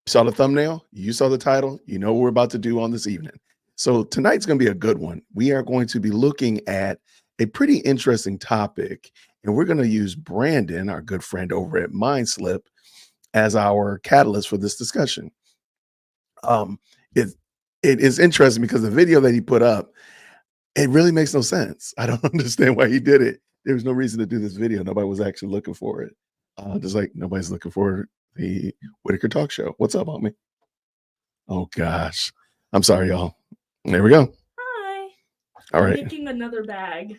Saw the thumbnail, you saw the title, you know what we're about to do on this evening. So tonight's going to be a good one. We are going to be looking at a pretty interesting topic, and we're going to use Brandon, our good friend over at MindShift, as our catalyst for this discussion. It is interesting because the video that he put up, it really makes no sense. I don't understand why he did it. There was no reason to do this video. Nobody was actually looking for it. Just like nobody's looking for the Whitaker Talk Show. What's up, homie? Oh gosh, I'm sorry, y'all. There we go. Hi. All right. I'm making another bag.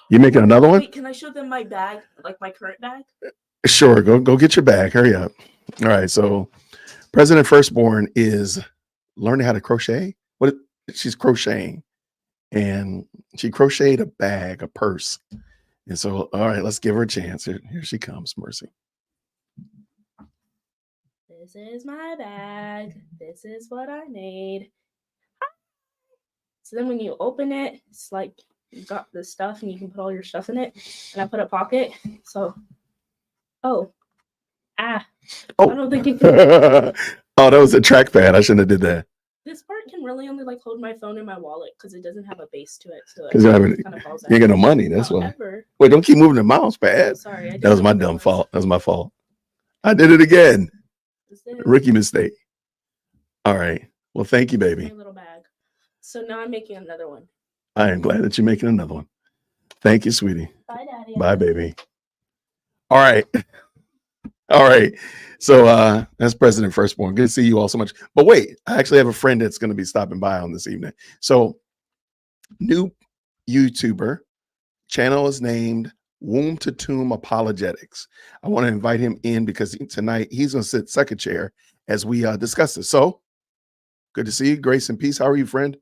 You making another one? Wait, can I show them my bag, like my current bag? Sure. Go get your bag. Hurry up. All right. So, President Firstborn is learning how to crochet. She's crocheting, and she crocheted a bag, a purse. And so, all right, let's give her a chance. Here she comes, Mercy. This is my bag. This is what I made. So then when you open it, it's like you got the stuff and you can put all your stuff in it. And I put a pocket. So, I don't think it can. Oh, that was a trackpad. I shouldn't have did that. This part can really only like hold my phone in my wallet because it doesn't have a base to it. So Because you ain't got no money. That's why. Wait, don't keep moving the mouse pad. Sorry. That was my dumb fault. That was my fault. I did it again. Rookie mistake. All right. Well, thank you, baby. My little bag. So now I'm making another one. I am glad that you're making another one. Thank you, sweetie. Bye, Daddy. Bye, baby. All right. All right. So that's President Firstborn. Good to see you all so much. But wait, I actually have a friend that's going to be stopping by on this evening. So new YouTuber, channel is named Womb to Tomb Apologetics. I want to invite him in because tonight he's going to sit second chair as we discuss this. So good to see you. Grace and peace. How are you, friend?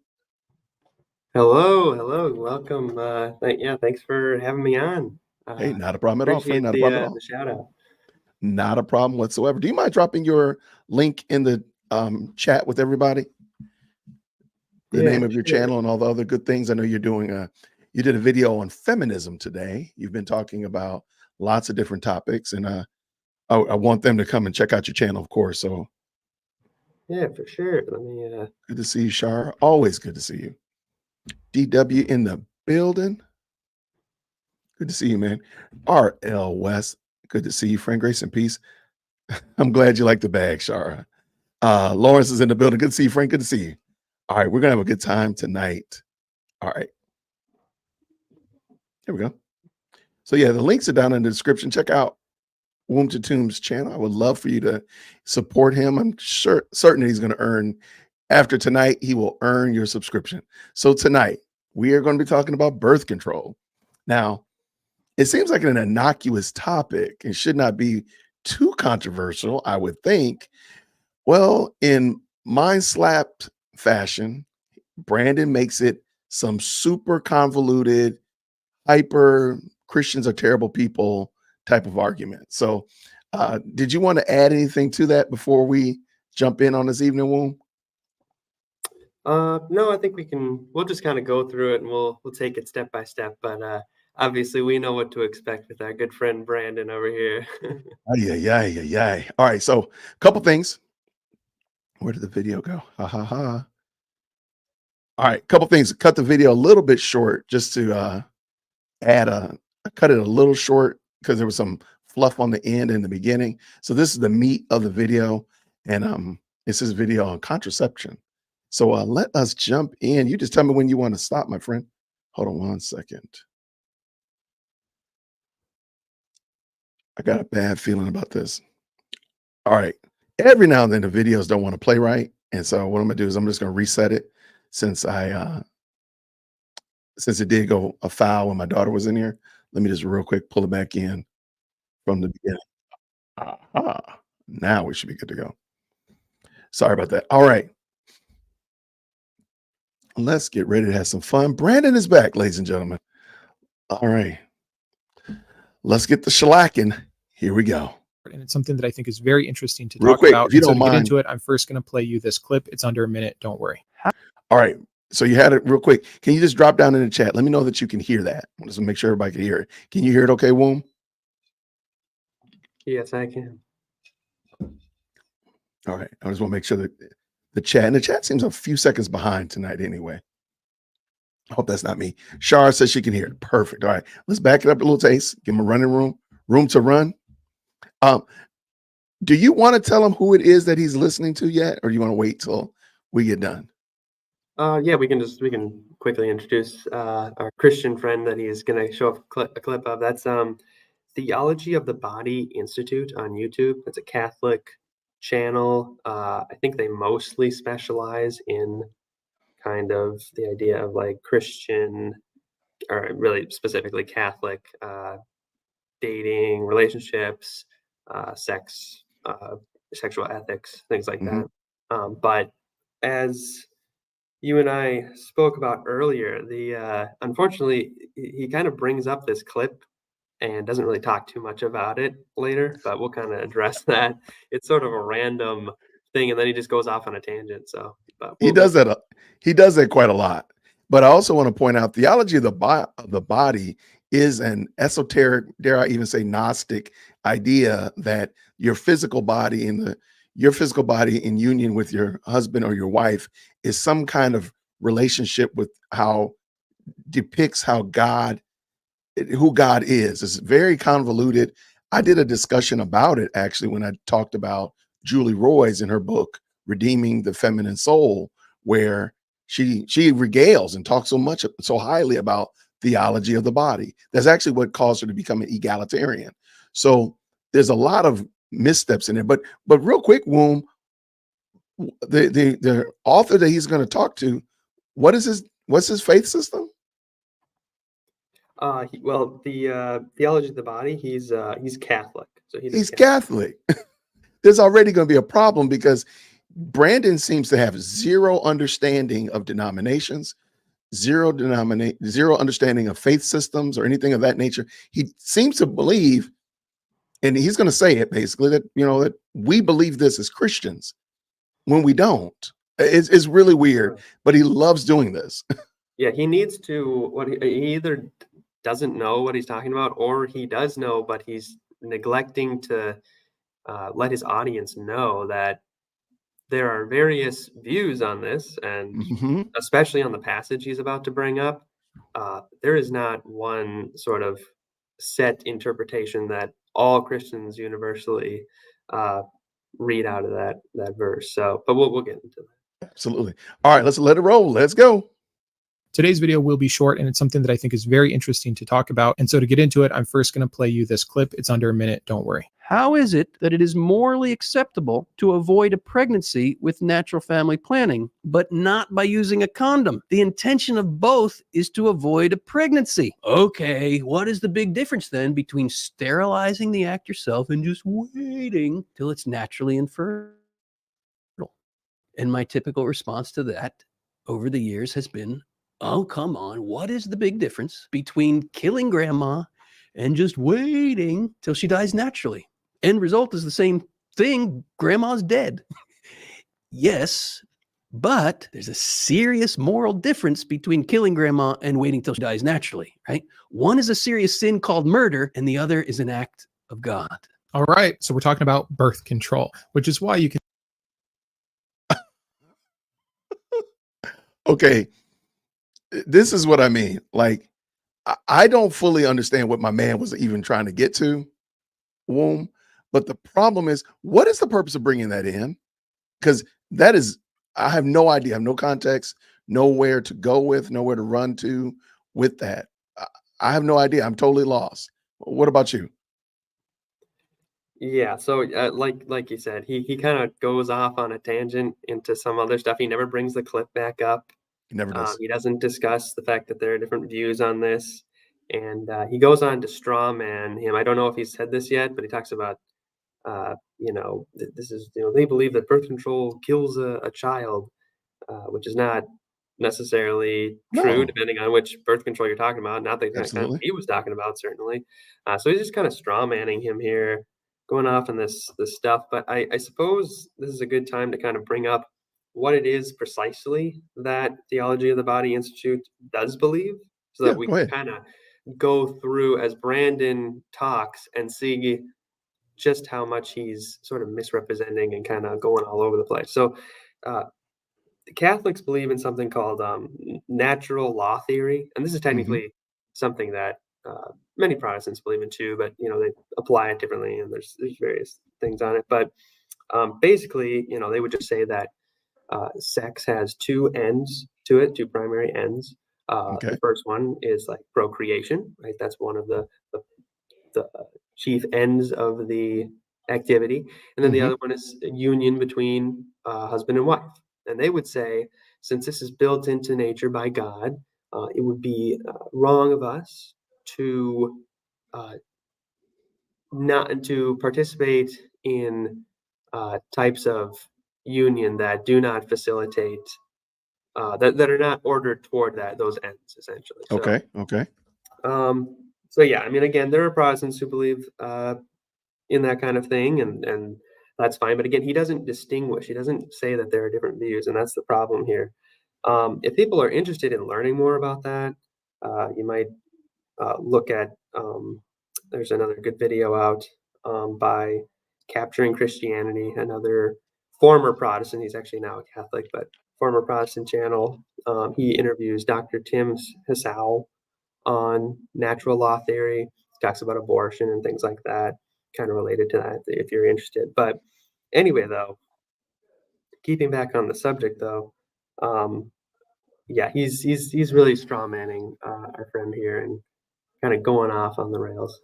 Hello. Welcome. Thanks for having me on. Hey, not a problem at all, friend. Not a problem at all. The shout out. Not a problem whatsoever. Do you mind dropping your link in the chat with everybody? The name of your channel and all the other good things. I know you're doing you did a video on feminism today. You've been talking about lots of different topics, and I want them to come and check out your channel, of course. So yeah, for sure. Let me good to see you, Shar. Always good to see you. DW in the building. Good to see you, man. RL West. Good to see you, friend. Grace and peace. I'm glad you like the bag, Shara. Lawrence is in the building. Good to see you, Frank. Good to see you. All right, we're gonna have a good time tonight. All right. Here we go. So yeah, the links are down in the description. Check out Womb to Tomb's channel. I would love for you to support him. I'm certain he's going to earn, after tonight, he will earn your subscription. So tonight, we are going to be talking about birth control. Now, it seems like an innocuous topic and should not be too controversial, I would think. Well, in mind slapped fashion, Brandon makes it some super convoluted, hyper Christians are terrible people type of argument. So did you want to add anything to that before we jump in on this evening, Womb? No, I think we'll just kind of go through it and we'll take it step by step. But obviously we know what to expect with our good friend Brandon over here. Yeah. All right, so a couple things. Where did the video go? All right, a couple things. Cut the video a little bit short just to cut it a little short because there was some fluff on the end in the beginning. So this is the meat of the video, and it's this video on contraception. So let us jump in. You just tell me when you want to stop, my friend. Hold on 1 second. I got a bad feeling about this. All right. Every now and then the videos don't want to play right. And so what I'm gonna do is I'm just gonna reset it since it did go afoul when my daughter was in here. Let me just real quick pull it back in from the beginning. Aha. Now we should be good to go. Sorry about that. All right. Let's get ready to have some fun. Brandon is back, ladies and gentlemen. All right. Let's get the shellacking. Here we go. And it's something that I think is very interesting to Real talk quick, about. if you And so don't to get mind. into it, I'm first going to play you this clip. It's under a minute. Don't worry. All right. So you had it real quick. Can you just drop down in the chat? Let me know that you can hear that. Just to make sure everybody can hear it. Can you hear it okay, Womb? Yes, I can. All right. I just want to make sure that the chat seems a few seconds behind tonight anyway. I hope that's not me. Shar says she can hear it. Perfect. All right. Let's back it up a little taste. Give him a running room to run. Do you want to tell him who it is that he's listening to yet? Or do you want to wait till we get done? Yeah, we can quickly introduce our Christian friend that he's going to show a clip of. That's Theology of the Body Institute on YouTube. It's a Catholic channel. I think they mostly specialize in kind of the idea of like Christian, or really specifically Catholic, dating, relationships, sex, sexual ethics, things like that. But as you and I spoke about earlier, unfortunately he kind of brings up this clip and doesn't really talk too much about it later, but we'll kind of address that. It's sort of a random thing, and then he just goes off on a tangent. So, but He does that. He does that quite a lot. But I also want to point out theology of the body is an esoteric, dare I even say Gnostic idea that your physical body in union with your husband or your wife is some kind of relationship with how depicts who God is. It's very convoluted. I did a discussion about it actually when I talked about Julie Roy's in her book Redeeming the Feminine Soul, where she regales and talks so highly about theology of the body. That's actually what caused her to become an egalitarian. So there's a lot of missteps in there. But real quick, Womb, the author that he's going to talk to, what's his faith system? The Theology of the Body, he's Catholic. So he's Catholic. There's already going to be a problem because Brandon seems to have zero understanding of denominations, zero understanding of faith systems or anything of that nature. He seems to believe, and he's going to say it basically, that that we believe this as Christians when we don't. It's really weird, but he loves doing this. Yeah, he needs to. He either doesn't know what he's talking about, or he does know, but he's neglecting to let his audience know that there are various views on this, and especially on the passage he's about to bring up. There is not one sort of set interpretation that all Christians universally read out of that verse. So, but we'll get into that. Absolutely. All right, let's let it roll. Let's go. Today's video will be short, and it's something that I think is very interesting to talk about. And so to get into it, I'm first going to play you this clip. It's under a minute. Don't worry. How is it that it is morally acceptable to avoid a pregnancy with natural family planning, but not by using a condom? The intention of both is to avoid a pregnancy. Okay, what is the big difference then between sterilizing the act yourself and just waiting till it's naturally infertile? And my typical response to that over the years has been, oh, come on, what is the big difference between killing grandma and just waiting till she dies naturally? End result is the same thing. Grandma's dead. Yes, but there's a serious moral difference between killing grandma and waiting till she dies naturally, right? One is a serious sin called murder, and the other is an act of God. All right. So we're talking about birth control, which is why you can. Okay. This is what I mean. Like, I don't fully understand what my man was even trying to get to, Womb. But the problem is, what is the purpose of bringing that in? Because I have no idea. I have no context, nowhere to go with, nowhere to run to with that. I have no idea. I'm totally lost. What about you? Yeah, so like you said, he kind of goes off on a tangent into some other stuff. He never brings the clip back up. He never does. He doesn't discuss the fact that there are different views on this. And he goes on to straw man him. I don't know if he's said this yet, but he talks about, this is, they believe that birth control kills a child, which is not necessarily true, depending on which birth control you're talking about. Not the kind of he was talking about, certainly. So he's just kind of straw manning him here, going off on this stuff. But I suppose this is a good time to kind of bring up what it is precisely that Theology of the Body Institute does believe, so that we can kind of go through as Brandon talks and see just how much he's sort of misrepresenting and kind of going all over the place. So Catholics believe in something called natural law theory, and this is technically something that many Protestants believe in too, but they apply it differently, and there's various things on it. But basically, they would just say that sex has two ends to it, two primary ends. Okay. The first one is like procreation, right? That's one of the chief ends of the activity, and then the other one is a union between husband and wife. And they would say, since this is built into nature by God, it would be wrong of us to not to participate in types of union that do not facilitate that are not ordered toward those ends, essentially. So, Okay. So yeah, I mean, again, there are Protestants who believe in that kind of thing, and that's fine. But again, he doesn't distinguish. He doesn't say that there are different views, and that's the problem here. If people are interested in learning more about that, you might look at. There's another good video out by Capturing Christianity, another former Protestant. He's actually now a Catholic, but former Protestant channel. He interviews Dr. Tim Hissau on natural law theory. He talks about abortion and things like that, kind of related to that, if you're interested. But anyway, though, keeping back on the subject, though, yeah, he's really strawmanning our friend here and kind of going off on the rails.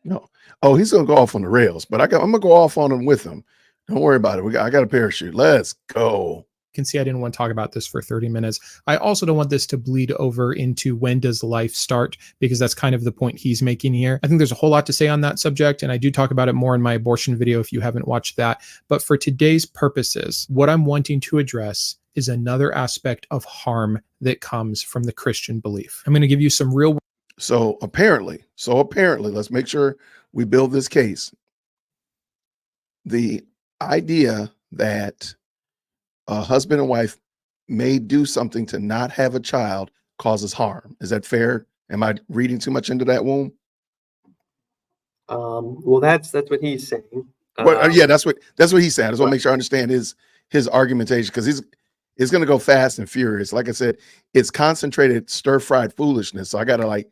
No. Oh, he's gonna go off on the rails, but I'm gonna go off on him with him. Don't worry about it. I got a parachute. Let's go. You can see I didn't want to talk about this for 30 minutes. I also don't want this to bleed over into when does life start, because that's kind of the point he's making here. I think there's a whole lot to say on that subject, and I do talk about it more in my abortion video if you haven't watched that. But for today's purposes, what I'm wanting to address is another aspect of harm that comes from the Christian belief. I'm going to give you some real. So apparently, let's make sure we build this case. The idea that a husband and wife may do something to not have a child causes harm. Is that fair? Am I reading too much into that womb? Well, that's what he's saying. Yeah, that's what he said. I just want to make sure I understand his argumentation, because he's going to go fast and furious. Like I said, it's concentrated stir-fried foolishness. So I'm going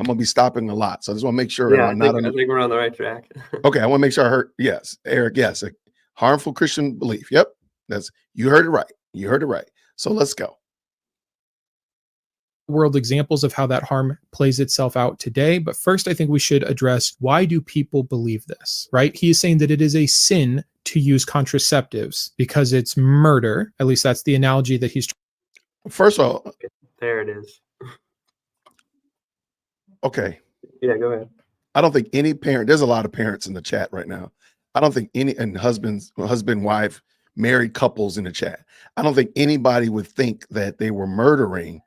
to be stopping a lot. So I just want to make sure. Yeah, I think we're on the right track. Okay, I want to make sure I heard. Yes, Eric. Yes, a harmful Christian belief. Yep, you heard it right. You heard it right. So let's go. World examples of how that harm plays itself out today. But first, I think we should address, why do people believe this, right? He is saying that it is a sin to use contraceptives because it's murder. At least that's the analogy that he's. First of all, there it is. Okay. Yeah, go ahead. I don't think any parent, there's a lot of parents in the chat right now. I don't think and husband, wife, married couples in the chat. I don't think anybody would think that they were murdering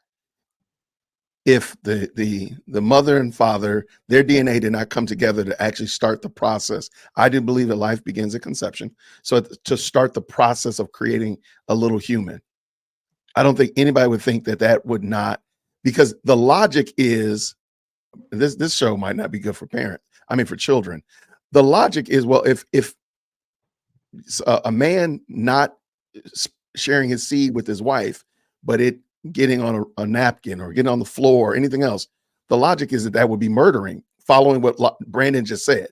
if the mother and father, their DNA did not come together to actually start the process. I do believe that life begins at conception. So to start the process of creating a little human, I don't think anybody would think that would not, because the logic is, this show might not be good for for children. The logic is, well, if a man not sharing his seed with his wife, but it getting on a napkin or getting on the floor or anything else, the logic is that would be murdering, following what Brandon just said.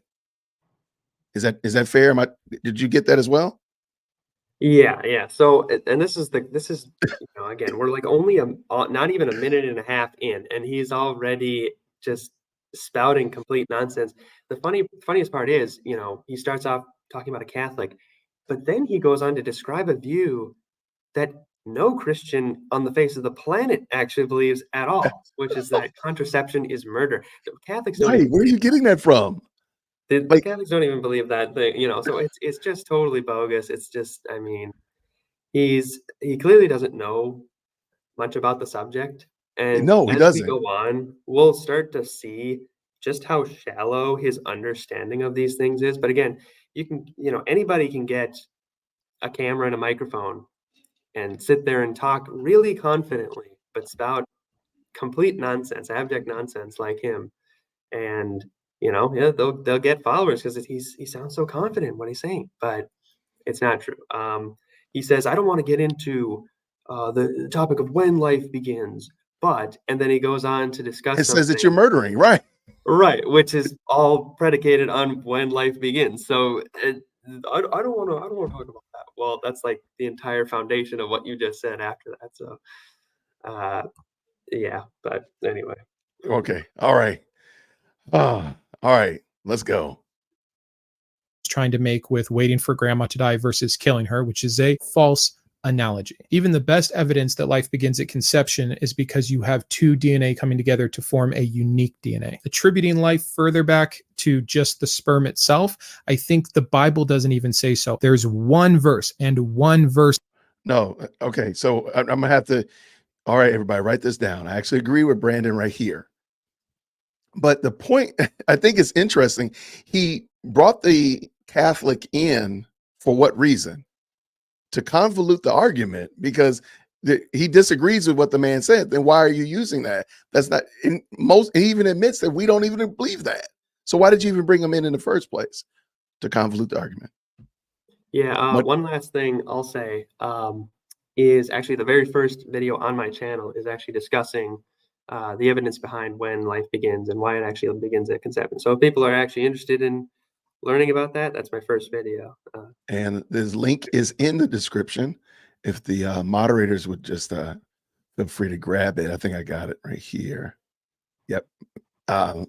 Is that fair? Did you get that as well? Yeah. So, and this is again, we're like only not even a minute and a half in, and he's already just spouting complete nonsense. The funniest part is, he starts off talking about a Catholic, but then he goes on to describe a view that no Christian on the face of the planet actually believes at all, which is that contraception is murder. The Catholics don't. Wait, where are you getting that from? The Catholics don't even believe that thing, so it's just totally bogus. It's just, I mean, he clearly doesn't know much about the subject. And no, he as doesn't. we go on, we'll start to see just how shallow his understanding of these things is. But again, anybody can get a camera and a microphone and sit there and talk really confidently, but spout complete nonsense, abject nonsense like him. And, yeah, they'll get followers because he sounds so confident in what he's saying, but it's not true. He says, I don't want to get into the topic of when life begins, and then he goes on to discuss It says that something, you're murdering, right? right, which is all predicated on when life begins. So I don't want to talk about that. Well, that's like the entire foundation of what you just said after that. So yeah, but anyway. Okay. All right. All right. Let's go. Trying to make with waiting for grandma to die versus killing her, which is a false analogy. Even the best evidence that life begins at conception is because you have two DNA coming together to form a unique DNA. Attributing life further back to just the sperm itself, I think the Bible doesn't even say so. There's one verse and one verse. No. Okay. So I'm going to have to, all right, everybody, write this down. I actually agree with Brandon right here. But the point, I think is interesting. He brought the Catholic in for what reason? To convolute the argument, because he disagrees with what the man said. Then why are you using that? That's not in most. He even admits that we don't even believe that. So why did you even bring him in the first place? To convolute the argument. Yeah. One last thing I'll say is actually the very first video on my channel is actually discussing the evidence behind when life begins and why it actually begins at conception. So if people are actually interested in learning about that, that's my first video. And this link is in the description. If the moderators would just feel free to grab it. I think I got it right here. Yep.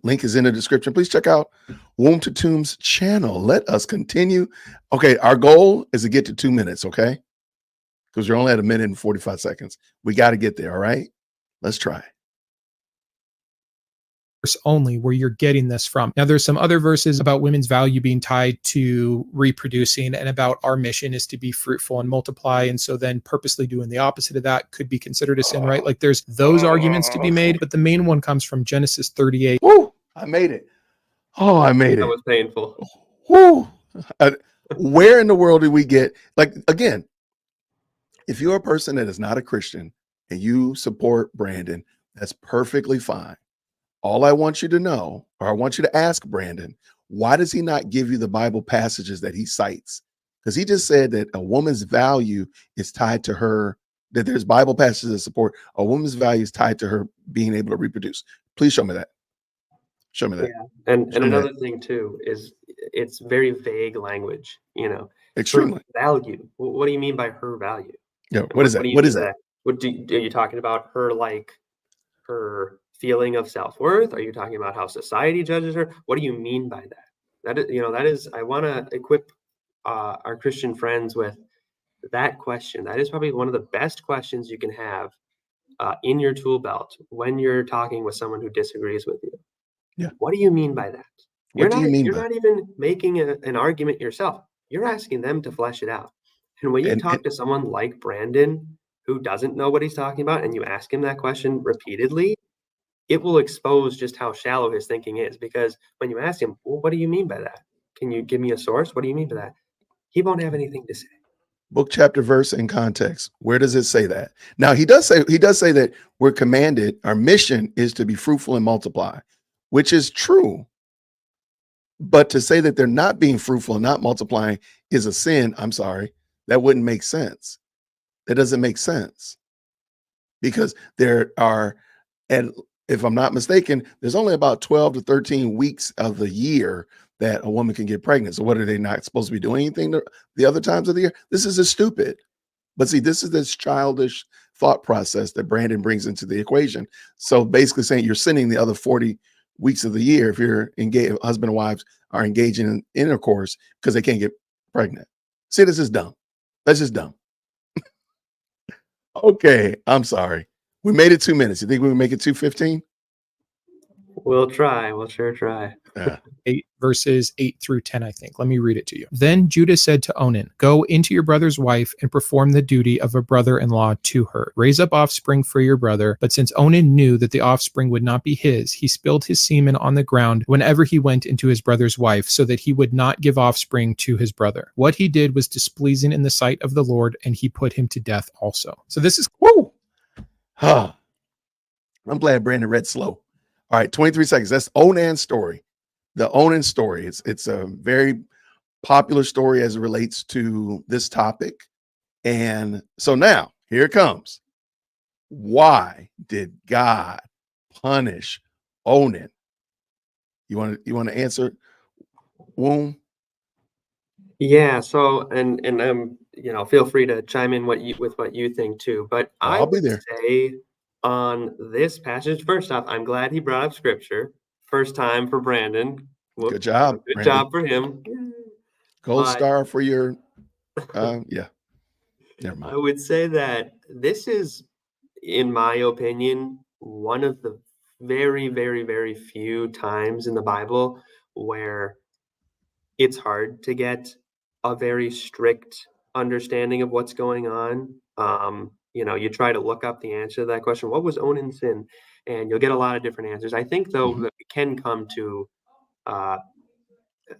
Link is in the description. Please check out Womb to Tomb's channel. Let us continue. Okay, our goal is to get to 2 minutes, okay? Because you're only at 1 minute and 45 seconds. We got to get there, all right? Let's try. Only where you're getting this from. Now, there's some other verses about women's value being tied to reproducing and about our mission is to be fruitful and multiply. And so then purposely doing the opposite of that could be considered a sin, right? Like there's those arguments to be made, but the main one comes from Genesis 38. Woo! I made it. Oh, I made That it. was painful. Woo! Where in the world did we get, like, again, if you're a person that is not a Christian and you support Brandon, that's perfectly fine. All I want you to know, or I want you to ask Brandon, why does he not give you the Bible passages that he cites? Because he just said that a woman's value is tied to her, that there's Bible passages that support a woman's value is tied to her being able to reproduce. Please show me that. Show me that. Yeah. And another thing too is it's very vague language, Extremely. Her value. What do you mean by her value? Yeah. What is that? What is that? Are you talking about her, like her feeling of self-worth? Are you talking about how society judges her? What do you mean by that? That is, I want to equip our Christian friends with that question. That is probably one of the best questions you can have in your tool belt when you're talking with someone who disagrees with you. Yeah. What do you mean by that? What do you mean? You're not even making an argument yourself. You're asking them to flesh it out. And when you talk to someone like Brandon, who doesn't know what he's talking about, and you ask him that question repeatedly, it will expose just how shallow his thinking is. Because when you ask him, well, what do you mean by that? Can you give me a source? What do you mean by that? He won't have anything to say. Book, chapter, verse, and context. Where does it say that? Now he does say that we're commanded, our mission is to be fruitful and multiply, which is true. But to say that they're not being fruitful and not multiplying is a sin, I'm sorry, that wouldn't make sense. That doesn't make sense. Because there are, and if I'm not mistaken, there's only about 12 to 13 weeks of the year that a woman can get pregnant. So what, are they not supposed to be doing anything the other times of the year? This is just stupid. But see, this is this childish thought process that Brandon brings into the equation. So basically saying you're sinning the other 40 weeks of the year if you're engaged, husband and wives are engaging in intercourse because they can't get pregnant. See, this is dumb. That's just dumb. Okay, I'm sorry. We made it 2 minutes. You think we can make it 2:15? We'll try. We'll sure try. Yeah. 8 verses 8 through 10, I think. Let me read it to you. Then Judah said to Onan, go into your brother's wife and perform the duty of a brother-in-law to her. Raise up offspring for your brother. But since Onan knew that the offspring would not be his, he spilled his semen on the ground whenever he went into his brother's wife, so that he would not give offspring to his brother. What he did was displeasing in the sight of the Lord, and he put him to death also. So this is... Woo! Huh. I'm glad Brandon read slow. All right, 23 seconds. That's Onan's story. the Onan story. It's a very popular story as it relates to this topic. And so now here it comes. Why did God punish Onan? You want to answer, Womb? Yeah. So, and feel free to chime in what you think too. But I I'll be would there. say on this passage, first off, I'm glad he brought up scripture. First time for Brandon. Good job, Good Brandon. job for him. Gold But star for your yeah. Never I mind. would say that this is, in my opinion, one of the very, very, very few times in the Bible where it's hard to get a very strict understanding of what's going on. You try to look up the answer to that question, what was Onan's sin? And you'll get a lot of different answers. I think, though, Mhm. that we can come to uh,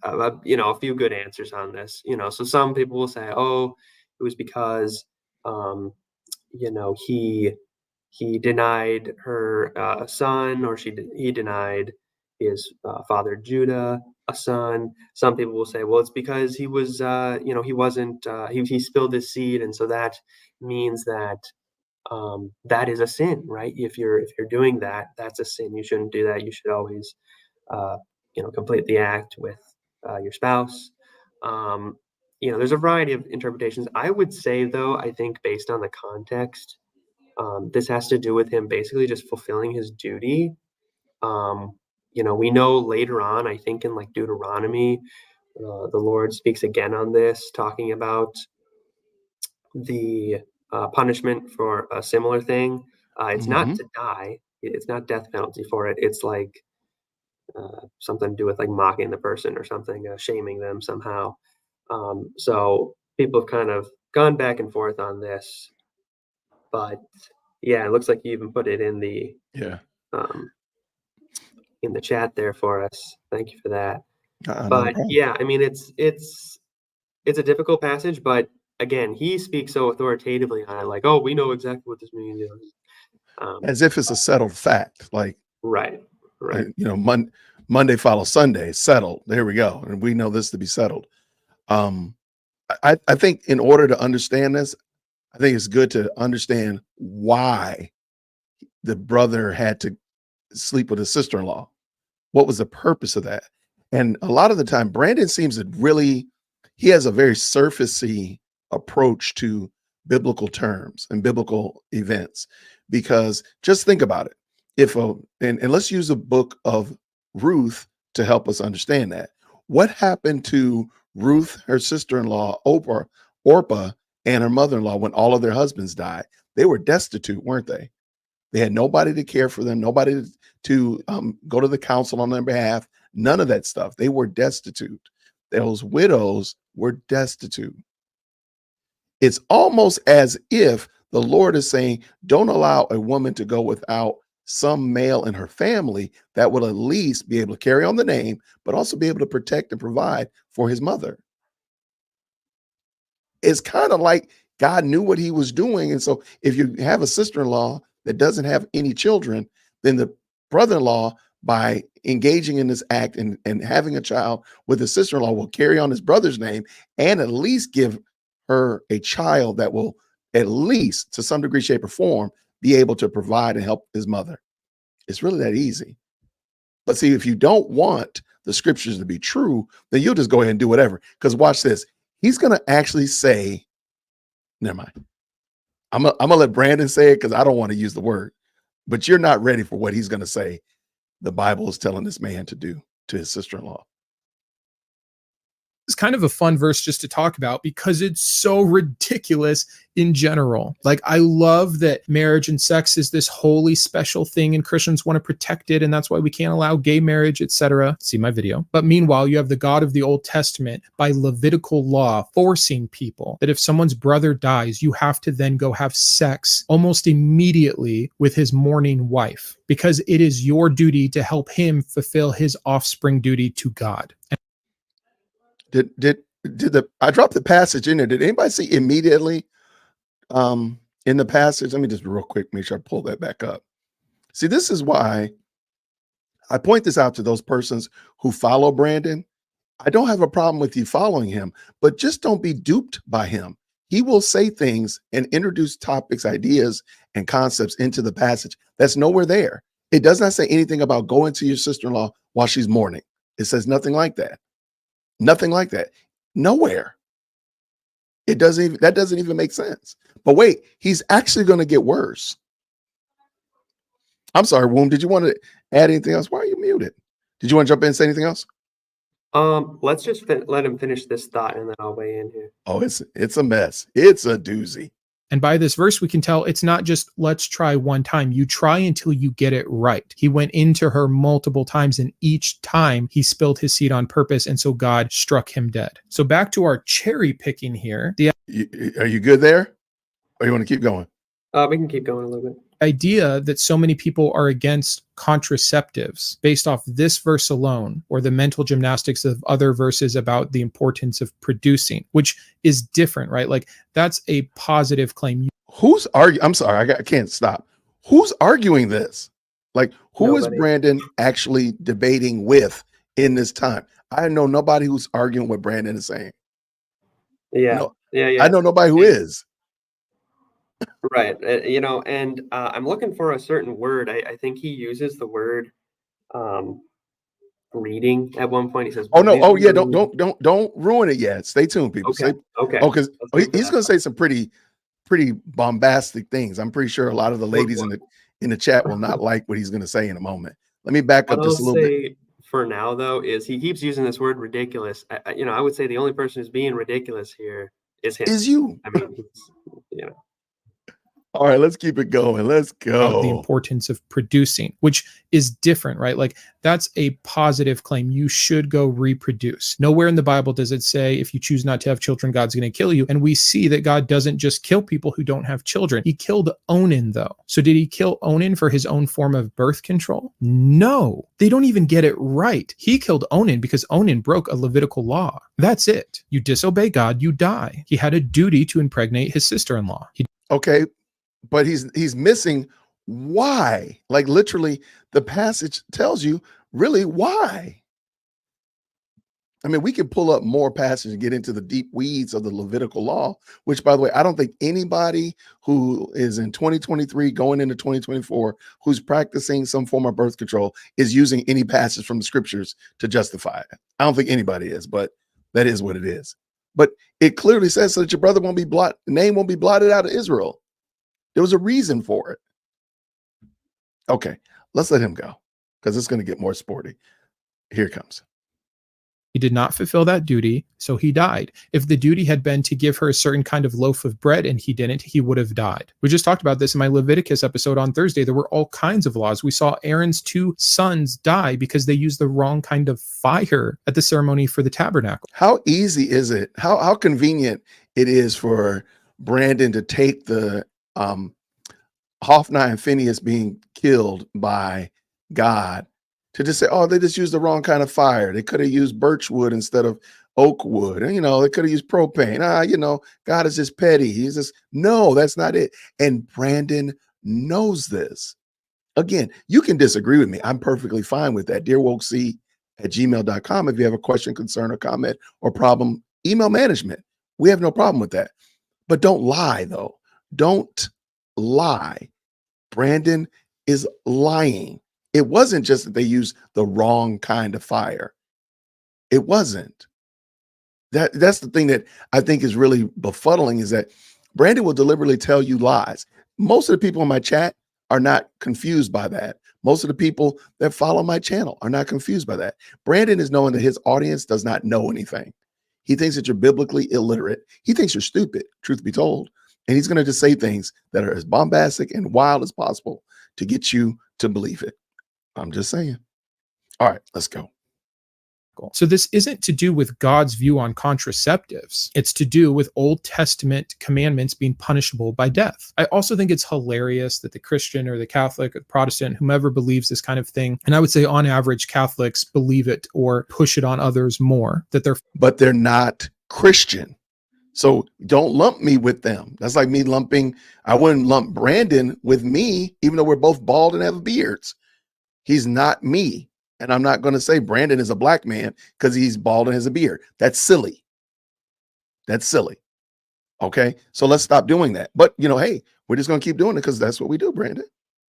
a few good answers on this. So some people will say, oh, it was because he denied her a son, or he denied his father Judah a son. Some people will say, well, it's because he was, he wasn't, he spilled his seed, and so that means that that is a sin, right? If you're doing that, that's a sin. You shouldn't do that. You should always, uh, complete the act with your spouse. There's a variety of interpretations. I would say, though, I think based on the context, this has to do with him basically just fulfilling his duty. We know later on, I think in like Deuteronomy, the Lord speaks again on this, talking about the punishment for a similar thing. It's not Mhm. to die. It's not death penalty for it. It's like something to do with like mocking the person or something, shaming them somehow. So people have kind of gone back and forth on this, but yeah, it looks like you even put it Yeah. um, in the chat there for us. Thank you for that. Not a But problem. yeah, I mean, it's a difficult passage, but again, he speaks so authoritatively on it, like, oh, we know exactly what this means. As if it's a settled fact. Like, Right, right. Monday follows Sunday, settled. There we go. And we know this to be settled. Um, I think in order to understand this, I think it's good to understand why the brother had to sleep with his sister-in-law. What was the purpose of that? And a lot of the time, Brandon seems to he has a very surfacey approach to biblical terms and biblical events. Because just think about it. And let's use the book of Ruth to help us understand that. What happened to Ruth, her sister-in-law, Orpah, and her mother-in-law when all of their husbands died? They were destitute, weren't they? They had nobody to care for them, nobody to go to the council on their behalf, none of that stuff. They were destitute. Those widows were destitute. It's almost as if the Lord is saying, don't allow a woman to go without some male in her family that will at least be able to carry on the name, but also be able to protect and provide for his mother. It's kind of like God knew what he was doing. And so if you have a sister-in-law that doesn't have any children, then the brother-in-law, by engaging in this act and having a child with his sister-in-law, will carry on his brother's name and at least give her a child that will, at least to some degree, shape, or form, be able to provide and help his mother. It's really that easy. But see, if you don't want the scriptures to be true, then you'll just go ahead and do whatever. Because watch this. He's going to actually say, never mind. I'm gonna let Brandon say it because I don't want to use the word, but you're not ready for what he's going to say. The Bible is telling this man to do to his sister-in-law. It's kind of a fun verse just to talk about because it's so ridiculous in general. Like, I love that marriage and sex is this holy special thing and Christians want to protect it, and that's why we can't allow gay marriage, etc. See my video. But meanwhile, you have the God of the Old Testament by Levitical law forcing people that if someone's brother dies, you have to then go have sex almost immediately with his mourning wife because it is your duty to help him fulfill his offspring duty to God. Did I dropped the passage in there? Did anybody see immediately in the passage? Let me just real quick make sure I pull that back up. See, this is why I point this out to those persons who follow Brandon. I don't have a problem with you following him, but just don't be duped by him. He will say things and introduce topics, ideas, and concepts into the passage that's nowhere there. It does not say anything about going to your sister-in-law while she's mourning. It says nothing like that. Nothing like that. Nowhere. That doesn't even make sense. But wait, he's actually going to get worse. I'm sorry, Womb. Did you want to add anything else? Why are you muted? Did you want to jump in and say anything else? Let's just let him finish this thought, and then I'll weigh in here. Oh, it's a mess. It's a doozy. And by this verse, we can tell it's not just let's try one time. You try until you get it right. He went into her multiple times, and each time he spilled his seed on purpose. And so God struck him dead. So back to our cherry picking here. Are you good there? Or you want to keep going? We can keep going a little bit. Idea that so many people are against contraceptives based off this verse alone, or the mental gymnastics of other verses about the importance of producing, which is different, right? Like that's a positive claim. Who's arguing? I'm sorry, I can't stop. Who's arguing this? Like, who is Brandon actually debating with in this time? I know nobody who's arguing what Brandon is saying. Yeah. I know nobody who is. Right. And I'm looking for a certain word. I think he uses the word reading at one point. He says, "Oh no! Oh yeah! Don't ruin it yet. Stay tuned, people." Okay. Okay. Oh, because he's going to say some pretty bombastic things. I'm pretty sure a lot of the ladies in the chat will not like what he's going to say in a moment. Let me back up just a little bit. For now, though, is he keeps using this word ridiculous. I would say the only person who's being ridiculous here is him. Is you? I mean, All right, let's keep it going. Let's go. The importance of producing, which is different, right? Like that's a positive claim. You should go reproduce. Nowhere in the Bible does it say if you choose not to have children, God's going to kill you. And we see that God doesn't just kill people who don't have children. He killed Onan, though. So did he kill Onan for his own form of birth control? No, they don't even get it right. He killed Onan because Onan broke a Levitical law. That's it. You disobey God, you die. He had a duty to impregnate his sister-in-law. Okay. But he's missing why. Like literally, the passage tells you really why. I mean, we can pull up more passages and get into the deep weeds of the Levitical law, which, by the way, I don't think anybody who is in 2023 going into 2024 who's practicing some form of birth control is using any passage from the scriptures to justify it. I don't think anybody is, but that is what it is. But it clearly says so that your brother name won't be blotted out of Israel. There was a reason for it. Okay, let's let him go because it's going to get more sporty. Here it comes. He did not fulfill that duty, so he died. If the duty had been to give her a certain kind of loaf of bread and he didn't, he would have died. We just talked about this in my Leviticus episode on Thursday. There were all kinds of laws. We saw Aaron's 2 sons die because they used the wrong kind of fire at the ceremony for the tabernacle. How easy is it? How convenient it is for Brandon to take the Hophni and Phinehas being killed by God to just say, oh, they just used the wrong kind of fire. They could have used birch wood instead of oak wood. And, they could have used propane. God is just petty. He's just, no, that's not it. And Brandon knows this. Again, you can disagree with me. I'm perfectly fine with that. dearwokec@gmail.com. If you have a question, concern, or comment or problem, email management. We have no problem with that. But don't lie, though. Don't lie. Brandon is lying. It wasn't just that they used the wrong kind of fire. It wasn't. That's the thing that I think is really befuddling is that Brandon will deliberately tell you lies. Most of the people in my chat are not confused by that. Most of the people that follow my channel are not confused by that. Brandon is knowing that his audience does not know anything. He thinks that you're biblically illiterate. He thinks you're stupid, truth be told. And he's going to just say things that are as bombastic and wild as possible to get you to believe it. I'm just saying. All right, let's go. So this isn't to do with God's view on contraceptives. It's to do with Old Testament commandments being punishable by death. I also think it's hilarious that the Christian or the Catholic or the Protestant, whomever believes this kind of thing, and I would say on average Catholics believe it or push it on others more, but they're not Christian. So don't lump me with them. That's like me I wouldn't lump Brandon with me, even though we're both bald and have beards. He's not me. And I'm not going to say Brandon is a black man because he's bald and has a beard. That's silly. That's silly. Okay. So let's stop doing that. But, you know, hey, we're just going to keep doing it because that's what we do, Brandon.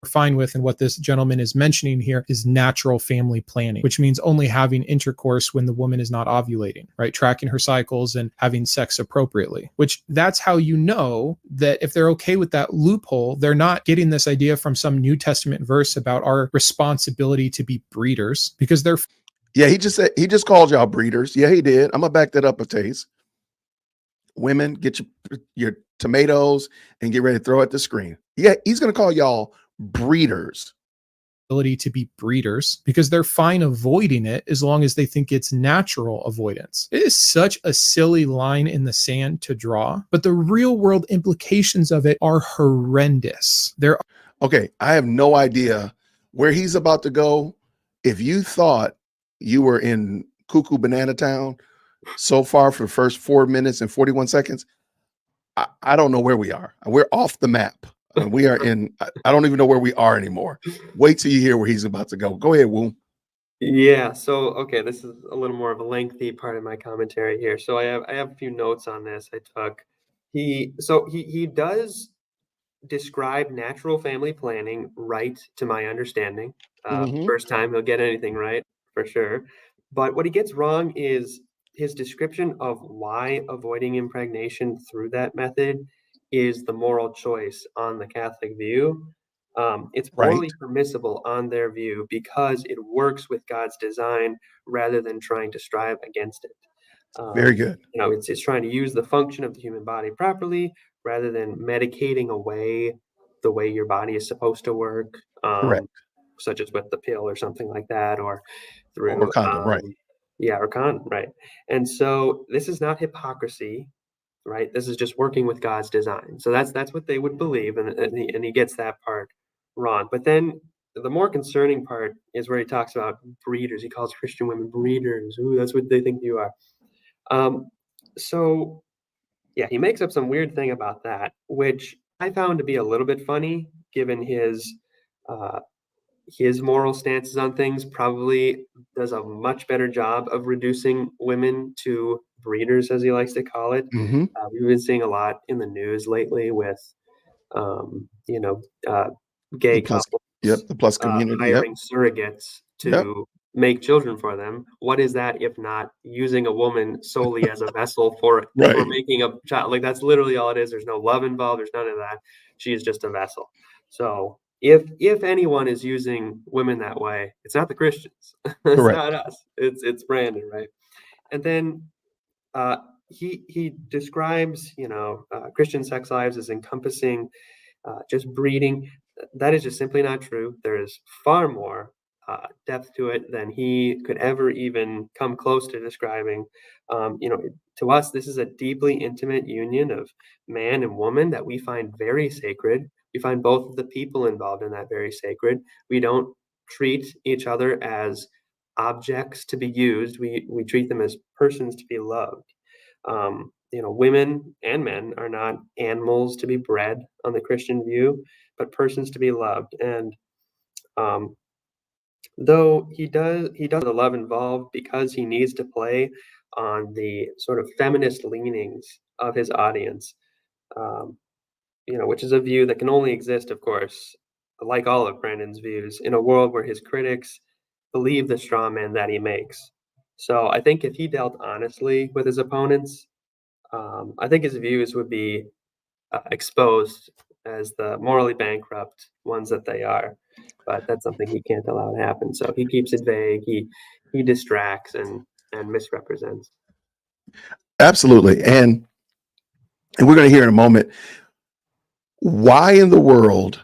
Fine with, and what this gentleman is mentioning here is natural family planning, which means only having intercourse when the woman is not ovulating, right? Tracking her cycles and having sex appropriately, which that's how you know that if they're okay with that loophole, they're not getting this idea from some New Testament verse about our responsibility to be breeders, because they're Yeah, he just called y'all breeders. Yeah, he did. I'm gonna back that up a taste. Women, get your tomatoes and get ready to throw at the screen. Yeah, he's gonna call y'all breeders. ability to be breeders, because they're fine avoiding it as long as they think it's natural avoidance. It is such a silly line in the sand to draw, but the real world implications of it are horrendous. There Okay, I have no idea where he's about to go. If you thought you were in Cuckoo Banana Town so far for the first 4 minutes and 41 seconds, I don't know where we are. We're off the map. We are in, I don't even know where we are anymore. Wait till you hear where he's about to go. Go ahead, Woo. Yeah, so okay, this is a little more of a lengthy part of my commentary here. So I have a few notes on this I took. He does describe natural family planning right, to my understanding. Mhm. First time he'll get anything right, for sure. But what he gets wrong is his description of why avoiding impregnation through that method is the moral choice on the Catholic view. It's Right. morally permissible on their view because it works with God's design rather than trying to strive against it. Very good. You know, it's trying to use the function of the human body properly rather than medicating away the way your body is supposed to work, Correct. such as with the pill or something like that, or Or through condom, right. yeah, or right. And so this is not hypocrisy, right? This is just working with God's design. So that's what they would believe, and he gets that part wrong. But then the more concerning part is where he talks about breeders. He calls Christian women breeders. Ooh, that's what they think you are. So yeah, he makes up some weird thing about that, which I found to be a little bit funny, given his moral stances on things. Probably does a much better job of reducing women to breeders, as he likes to call it. Mhm. We've been seeing a lot in the news lately with, you know, gay The plus, couples yep, the plus community. Yep. hiring surrogates Yep. to make children for them. What is that if not using a woman solely as a vessel for Right. making a child? Like, that's literally all it is. There's no love involved. There's none of that. She is just a vessel. So if anyone is using women that way, it's not the Christians. It's Correct. not us. It's Brandon, right? And then he describes, Christian sex lives as encompassing just breeding. That is just simply not true. There is far more depth to it than he could ever even come close to describing. To us, this is a deeply intimate union of man and woman that we find very sacred. We find both of the people involved in that very sacred. We don't treat each other as objects to be used. We treat them as persons to be loved. Women and men are not animals to be bred on the Christian view, but persons to be loved. And though he does the love involved because he needs to play on the sort of feminist leanings of his audience, which is a view that can only exist, of course, like all of Brandon's views, in a world where his critics believe the straw man that he makes. So I think if he dealt honestly with his opponents, I think his views would be exposed as the morally bankrupt ones that they are. But that's something he can't allow to happen. So he keeps it vague. He distracts and misrepresents. Absolutely. And we're going to hear in a moment, why in the world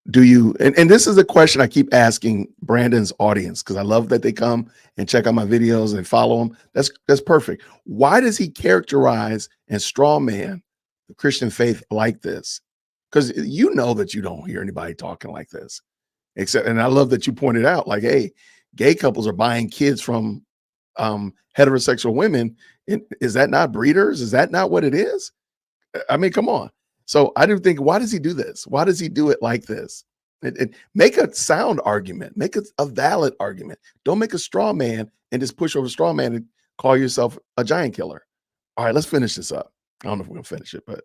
do you, and this is a question I keep asking Brandon's audience, because I love that they come and check out my videos and follow him. That's perfect. Why does he characterize and straw man the Christian faith like this? Because you know that you don't hear anybody talking like this, except, and I love that you pointed out, like, hey, gay couples are buying kids from heterosexual women. Is that not breeders? Is that not what it is? I mean, come on. So I do think, why does he do this? Why does he do it like this? Make a sound argument. Make a valid argument. Don't make a straw man and just push over straw man and call yourself a giant killer. All right, let's finish this up. I don't know if we're gonna finish it, but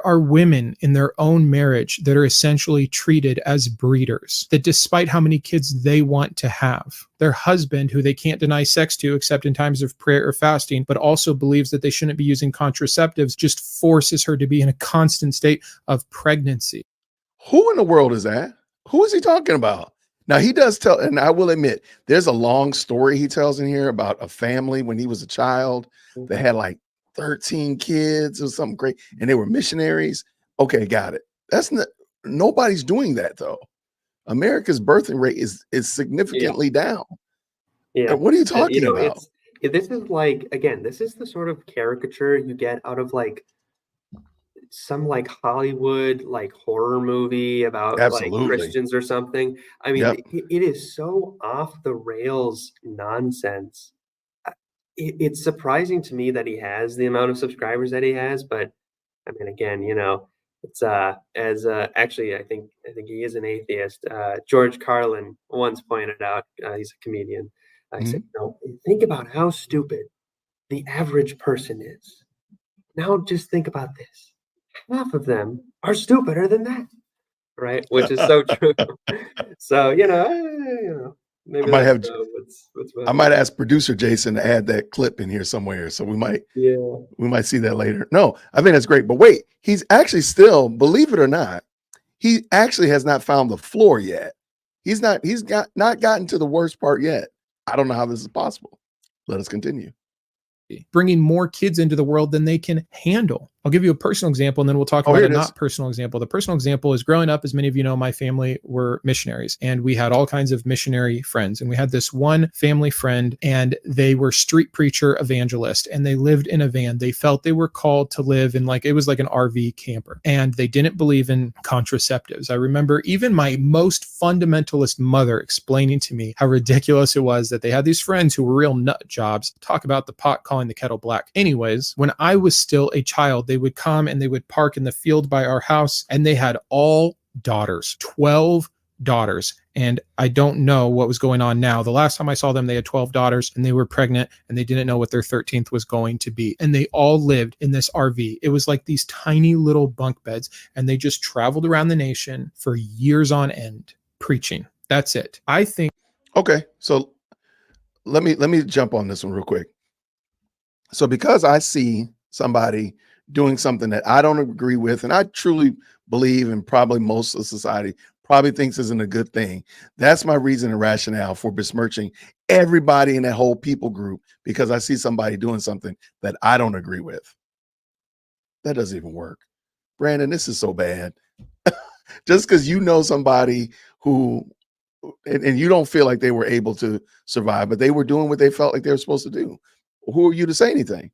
Are women in their own marriage that are essentially treated as breeders, that despite how many kids they want to have, their husband, who they can't deny sex to except in times of prayer or fasting, but also believes that they shouldn't be using contraceptives, just forces her to be in a constant state of pregnancy. who in the world is that? Who is he talking about? Now he does tell, and I will admit, there's a long story he tells in here about a family when he was a child that had like 13 kids or something great, and they were missionaries. Okay, got it. That's not, nobody's doing that though. America's birthing rate is significantly down. Yeah. What are you talking about? This is like, again, this is the sort of caricature you get out of like some like Hollywood like horror movie about Absolutely. like Christians or something. I mean, Yep. it is so off the rails nonsense. It's surprising to me that he has the amount of subscribers that he has, but I mean, again, it's actually I think he is an atheist. George Carlin once pointed out, he's a comedian. He said, think about how stupid the average person is. Now just think about this. Half of them are stupider than that, right? Which is so true. So, maybe I might that's have- what's I might ask producer Jason to add that clip in here somewhere, so we might see that later. No, I think that's great. But wait, he's actually still, believe it or not, he actually has not found the floor yet. He's not gotten to the worst part yet. I don't know how this is possible. Let us continue. Bringing more kids into the world than they can handle. I'll give you a personal example, and then we'll talk about here a it is. not personal example. The personal example is growing up, as many of you know, my family were missionaries, and we had all kinds of missionary friends. And we had this one family friend, and they were street preacher evangelist, and they lived in a van. They felt they were called to live in it was like an RV camper, and they didn't believe in contraceptives. I remember even my most fundamentalist mother explaining to me how ridiculous it was that they had these friends who were real nut jobs. Talk about the pot calling the kettle black. Anyways, when I was still a child, they would come and they would park in the field by our house, and they had all daughters, 12 daughters. And I don't know what was going on now. The last time I saw them, they had 12 daughters and they were pregnant, and they didn't know what their 13th was going to be. And they all lived in this RV. It was like these tiny little bunk beds, and they just traveled around the nation for years on end preaching. That's it. I think. Okay, so let me jump on this one real quick. So because I see somebody doing something that I don't agree with, and I truly believe, and probably most of society probably thinks isn't a good thing, that's my reason and rationale for besmirching everybody in that whole people group, because I see somebody doing something that I don't agree with. That doesn't even work. Brandon, this is so bad. Just because you know somebody who, and you don't feel like they were able to survive, but they were doing what they felt like they were supposed to do. Who are you to say anything?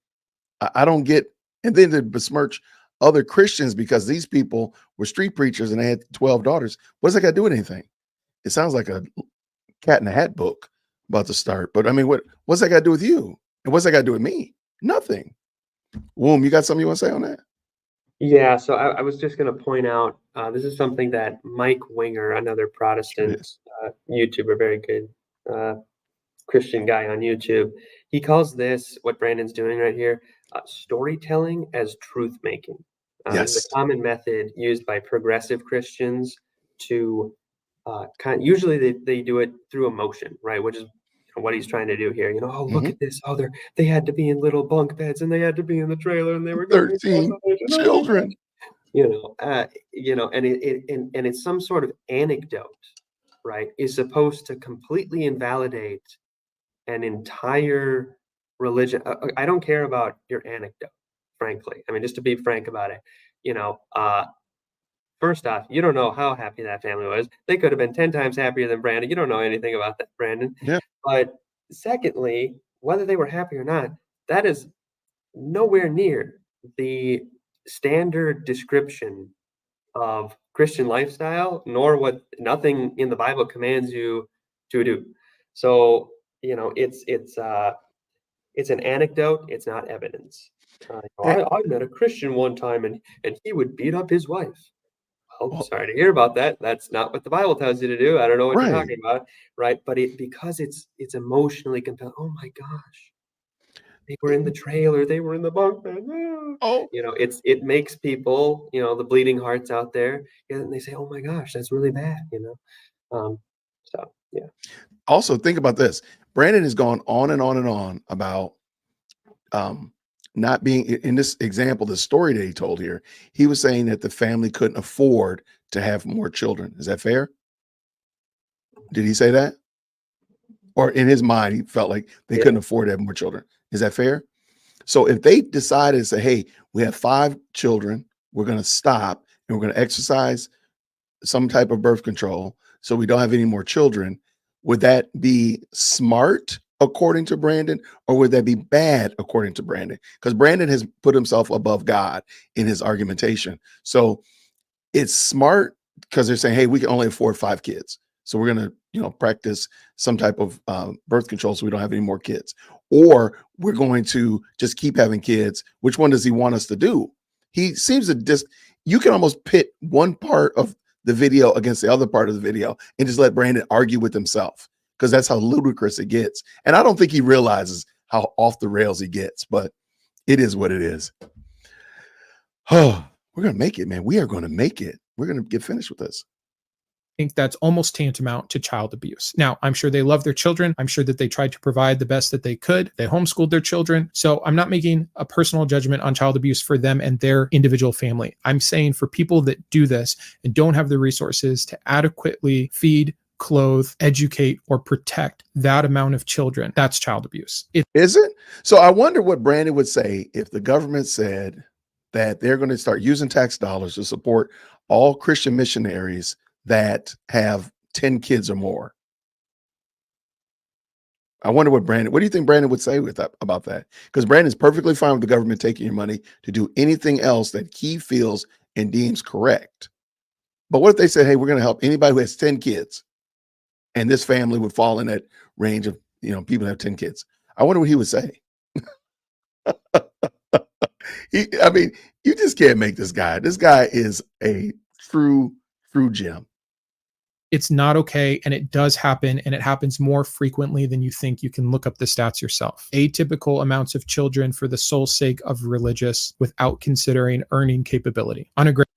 I don't get, and then to besmirch other Christians because these people were street preachers and they had 12 daughters. What does that got to do with anything? It sounds like a Cat in the Hat book about to start. But I mean, what's that got to do with you? And what's that got to do with me? Nothing. Womb, you got something you want to say on that? Yeah, so I was just going to point out, this is something that Mike Winger, another Protestant YouTuber, very good Christian guy on YouTube, he calls this, what Brandon's doing right here, storytelling as truth making. This is a common method used by progressive Christians to usually they do it through emotion, right? Which is what he's trying to do here. Oh, look at this. Oh, they had to be in little bunk beds, and they had to be in the trailer, and they were 13 children. And it's some sort of anecdote, right? Is supposed to completely invalidate an entire religion. I don't care about your anecdote, frankly. I mean, just to be frank about it, first off, you don't know how happy that family was. They could have been 10 times happier than Brandon. You don't know anything about that, Brandon. Yeah. But secondly, whether they were happy or not, that is nowhere near the standard description of Christian lifestyle, nor what nothing in the Bible commands you to do. So, it's an anecdote. It's not evidence. I met a Christian one time, and he would beat up his wife. Oh, Well, sorry to hear about that. That's not what the Bible tells you to do. I don't know what you're right. talking about, right? But because it's emotionally compelling. Oh my gosh, they were in the trailer, they were in the bunk bed. Oh, You know, it makes people, you know, the bleeding hearts out there, and they say, "Oh my gosh, that's really bad," you know. So yeah, also think about this. Brandon has gone on and on and on about not being in this example, the story that he told here. He was saying that the family couldn't afford to have more children. Is that fair? Did he say that? Or in his mind, he felt like they yeah, couldn't afford to have more children. Is that fair? So if they decided to say, hey, we have 5 children, we're going to stop and we're going to exercise some type of birth control so we don't have any more children, would that be smart according to Brandon, or would that be bad according to Brandon? Because Brandon has put himself above God in his argumentation. So it's smart because they're saying, hey, we can only afford 5 kids. So we're going to, practice some type of birth control so we don't have any more kids. Or we're going to just keep having kids. Which one does he want us to do? He seems to you can almost pit one part of the video against the other part of the video and just let Brandon argue with himself, because that's how ludicrous it gets. And I don't think he realizes how off the rails he gets, but it is what it is. Oh, we're going to make it, man. We are going to make it. We're going to get finished with this. Think that's almost tantamount to child abuse. Now, I'm sure they love their children. I'm sure that they tried to provide the best that they could. They homeschooled their children. So I'm not making a personal judgment on child abuse for them and their individual family. I'm saying for people that do this and don't have the resources to adequately feed, clothe, educate, or protect that amount of children, that's child abuse. Is it? So I wonder what Brandon would say if the government said that they're going to start using tax dollars to support all Christian missionaries that have 10 kids or more. I wonder what do you think Brandon would say with that, about that? Because Brandon's perfectly fine with the government taking your money to do anything else that he feels and deems correct. But what if they said, hey, we're going to help anybody who has 10 kids, and this family would fall in that range of, people that have 10 kids? I wonder what he would say. You just can't make this guy. This guy is a true gem. It's not okay, and it does happen, and it happens more frequently than you think. You can look up the stats yourself. Atypical amounts of children for the sole sake of religious without considering earning capability. On a great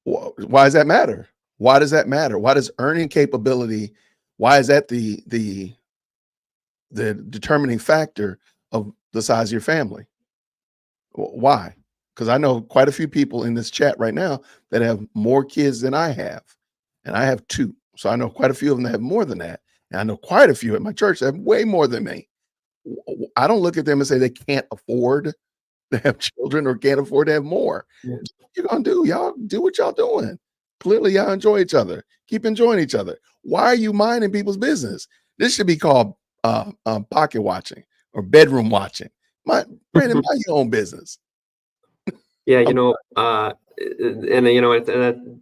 Why does that matter? Why does that matter? Why does earning capability, why is that the determining factor of the size of your family? Why? Because I know quite a few people in this chat right now that have more kids than I have, and I have 2. So I know quite a few of them that have more than that. And I know quite a few at my church that have way more than me. I don't look at them and say they can't afford to have children or can't afford to have more. Yeah. What you're going to do, y'all do what y'all doing. Clearly y'all enjoy each other. Keep enjoying each other. Why are you minding people's business? This should be called pocket watching or bedroom watching. Brandon, mind your own business. yeah, and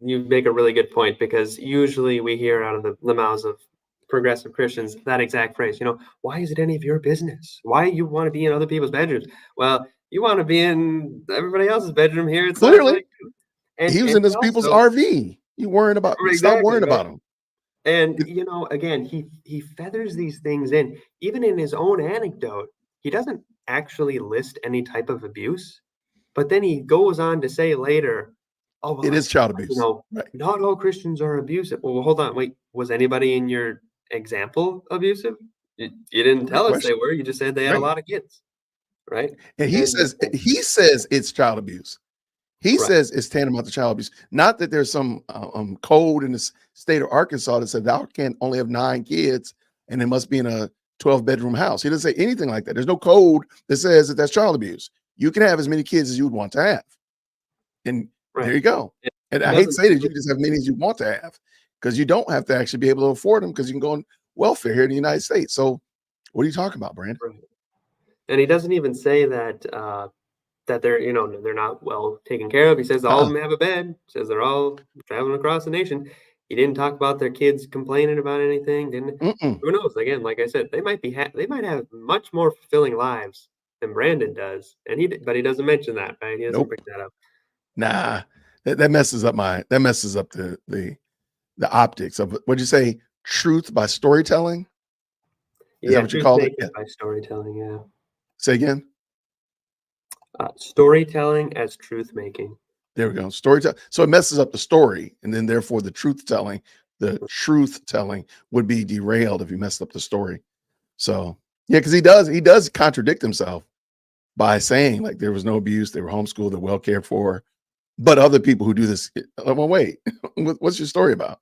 you make a really good point, because usually we hear out of the mouths of progressive Christians that exact phrase, why is it any of your business? Why you want to be in other people's bedrooms? Well, you want to be in everybody else's bedroom here. It's Clearly, and he was in this people's also, RV. You worrying about exactly, stop worrying right? about him. And again, he feathers these things in. Even in his own anecdote, he doesn't actually list any type of abuse. But then he goes on to say later, "Oh, well, It is child abuse. Right. not all Christians are abusive." Well, hold on, wait. Was anybody in your example abusive? You didn't Great tell us question. they were. You just said they had a Right. lot of kids, right? And he says it's child abuse. He Right. says it's tantamount to child abuse. Not that there's some code in the state of Arkansas that said thou can't only have 9 kids and it must be in a 12-bedroom house. He doesn't say anything like that. There's no code that says that that's child abuse. You can have as many kids as you would want to have. And Right. there you go. And I hate to say that you just have many as you want to have, because you don't have to actually be able to afford them, because you can go on welfare here in the United States. So what are you talking about, Brandon? Right. And he doesn't even say that that they're not well taken care of. He says all of them have a bed. Says they're all traveling across the nation. He didn't talk about their kids complaining about anything. Who knows? Again, like I said, they might have much more fulfilling lives than Brandon does, but he doesn't mention that, right? He doesn't Nope. bring that up. Nah, That messes up the optics of what'd you say? Truth by storytelling? Is that Yeah, what you truth called it? making by storytelling. Yeah, Say again. storytelling as truth making. There we go. Storytelling. So it messes up the story, and then therefore the truth telling would be derailed if you messed up the story. So yeah, because he does contradict himself by saying like there was no abuse, they were homeschooled, they're well cared for. But other people who do this, well, wait, what's your story about?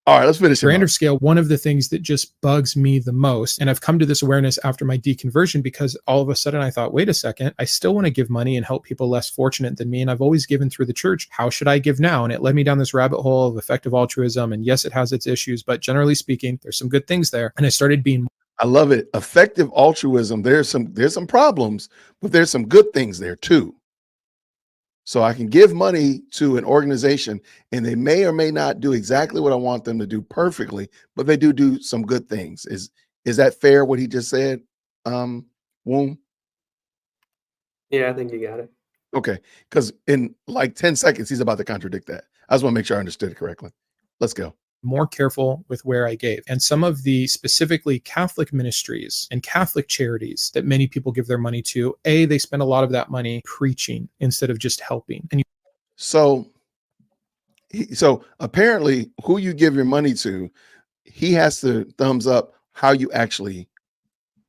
All right, let's finish. Grander scale, one of the things that just bugs me the most, and I've come to this awareness after my deconversion, because all of a sudden I thought, wait a second, I still want to give money and help people less fortunate than me. And I've always given through the church. How should I give now? And it led me down this rabbit hole of effective altruism. And yes, it has its issues, but generally speaking, there's some good things there. And I started being I love it. Effective altruism. There's some problems, but there's some good things there too. So I can give money to an organization and they may or may not do exactly what I want them to do perfectly, but they do some good things. Is that fair what he just said? Womb? Yeah, I think you got it. Okay. Because in like 10 seconds, he's about to contradict that. I just want to make sure I understood it correctly. Let's go. more careful with where I gave. And some of the specifically Catholic ministries and Catholic charities that many people give their money to, they spend a lot of that money preaching instead of just helping. And so apparently who you give your money to, he has to thumbs up how you actually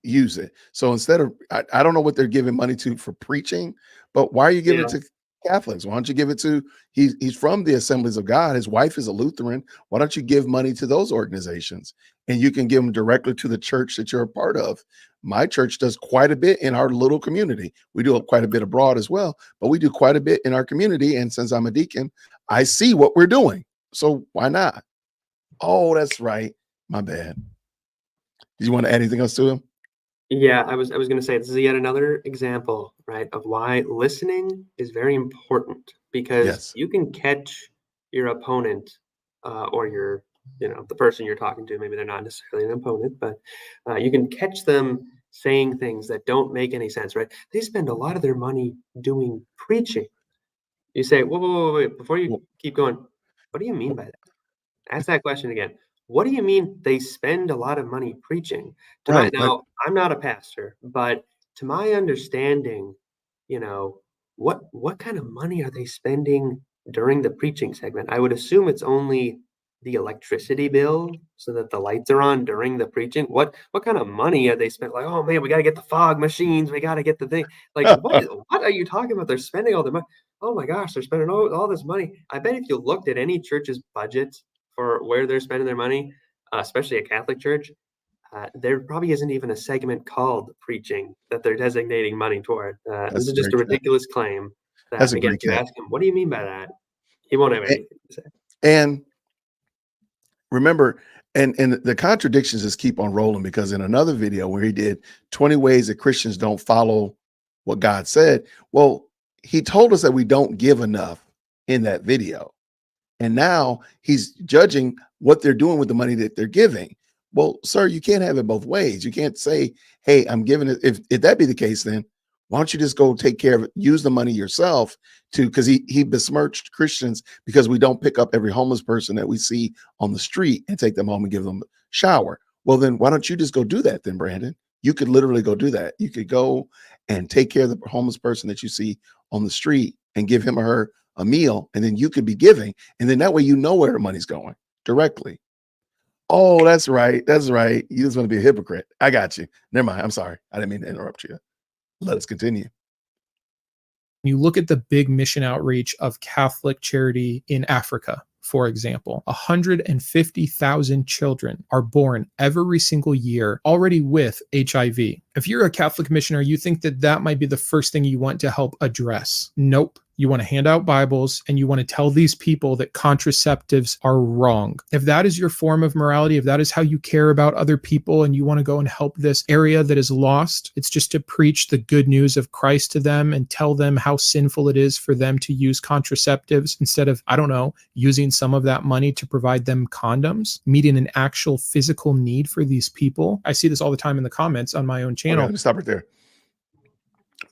use it. So instead of, I don't know what they're giving money to for preaching, but why are you giving it to Catholics? Why don't you give it to, he's from the Assemblies of God. His wife is a Lutheran. Why don't you give money to those organizations? And you can give them directly to the church that you're a part of. My church does quite a bit in our little community. We do quite a bit abroad as well, but we do quite a bit in our community. And since I'm a deacon, I see what we're doing. So why not? Oh, that's right. My bad. Did you want to add anything else to him? Yeah, I was going to say this is yet another example, right, of why listening is very important, because you can catch your opponent or your, the person you're talking to. Maybe they're not necessarily an opponent, but you can catch them saying things that don't make any sense, right? They spend a lot of their money doing preaching. You say, whoa, wait, before you keep going, what do you mean by that? Ask that question again. What do you mean they spend a lot of money preaching? Now, I'm not a pastor, but to my understanding, what kind of money are they spending during the preaching segment? I would assume it's only the electricity bill so that the lights are on during the preaching. What kind of money are they spending? Like, oh man, we got to get the fog machines. We got to get the thing. Like, what are you talking about? They're spending all their money. Oh my gosh, they're spending all this money. I bet if you looked at any church's budget for where they're spending their money, especially a Catholic church, there probably isn't even a segment called preaching that they're designating money toward. This is just a ridiculous claim. That, again, if you ask him, what do you mean by that? He won't have anything to say. And remember, and the contradictions just keep on rolling, because in another video where he did 20 ways that Christians don't follow what God said, well, he told us that we don't give enough in that video. And now he's judging what they're doing with the money that they're giving. Well, sir, you can't have it both ways. You can't say, hey, I'm giving it. If that be the case, then why don't you just go take care of it? Use the money yourself because he besmirched Christians because we don't pick up every homeless person that we see on the street and take them home and give them a shower. Well, then why don't you just go do that then, Brandon? You could literally go do that. You could go and take care of the homeless person that you see on the street and give him or her a meal, and then you could be giving, and then that way you know where the money's going directly. Oh, that's right. That's right. You just want to be a hypocrite. I got you. Never mind. I'm sorry. I didn't mean to interrupt you. Let us continue. You look at the big mission outreach of Catholic charity in Africa, for example, 150,000 children are born every single year already with HIV. If you're a Catholic missionary, you think that that might be the first thing you want to help address. Nope. You want to hand out Bibles and you want to tell these people that contraceptives are wrong. If that is your form of morality, if that is how you care about other people and you want to go and help this area that is lost, it's just to preach the good news of Christ to them and tell them how sinful it is for them to use contraceptives instead of, I don't know, using some of that money to provide them condoms, meeting an actual physical need for these people. I see this all the time in the comments on my own channel. Okay, stop right there.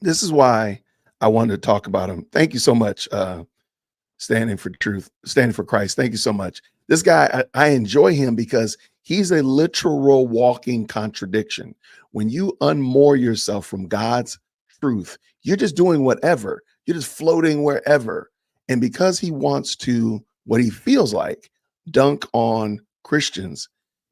This is why I wanted to talk about him. Thank you so much, standing for truth, standing for Christ. Thank you so much. This guy, I enjoy him because he's a literal walking contradiction. When you unmoor yourself from God's truth, you're just doing whatever. You're just floating wherever. And because he wants to, what he feels like, dunk on Christians,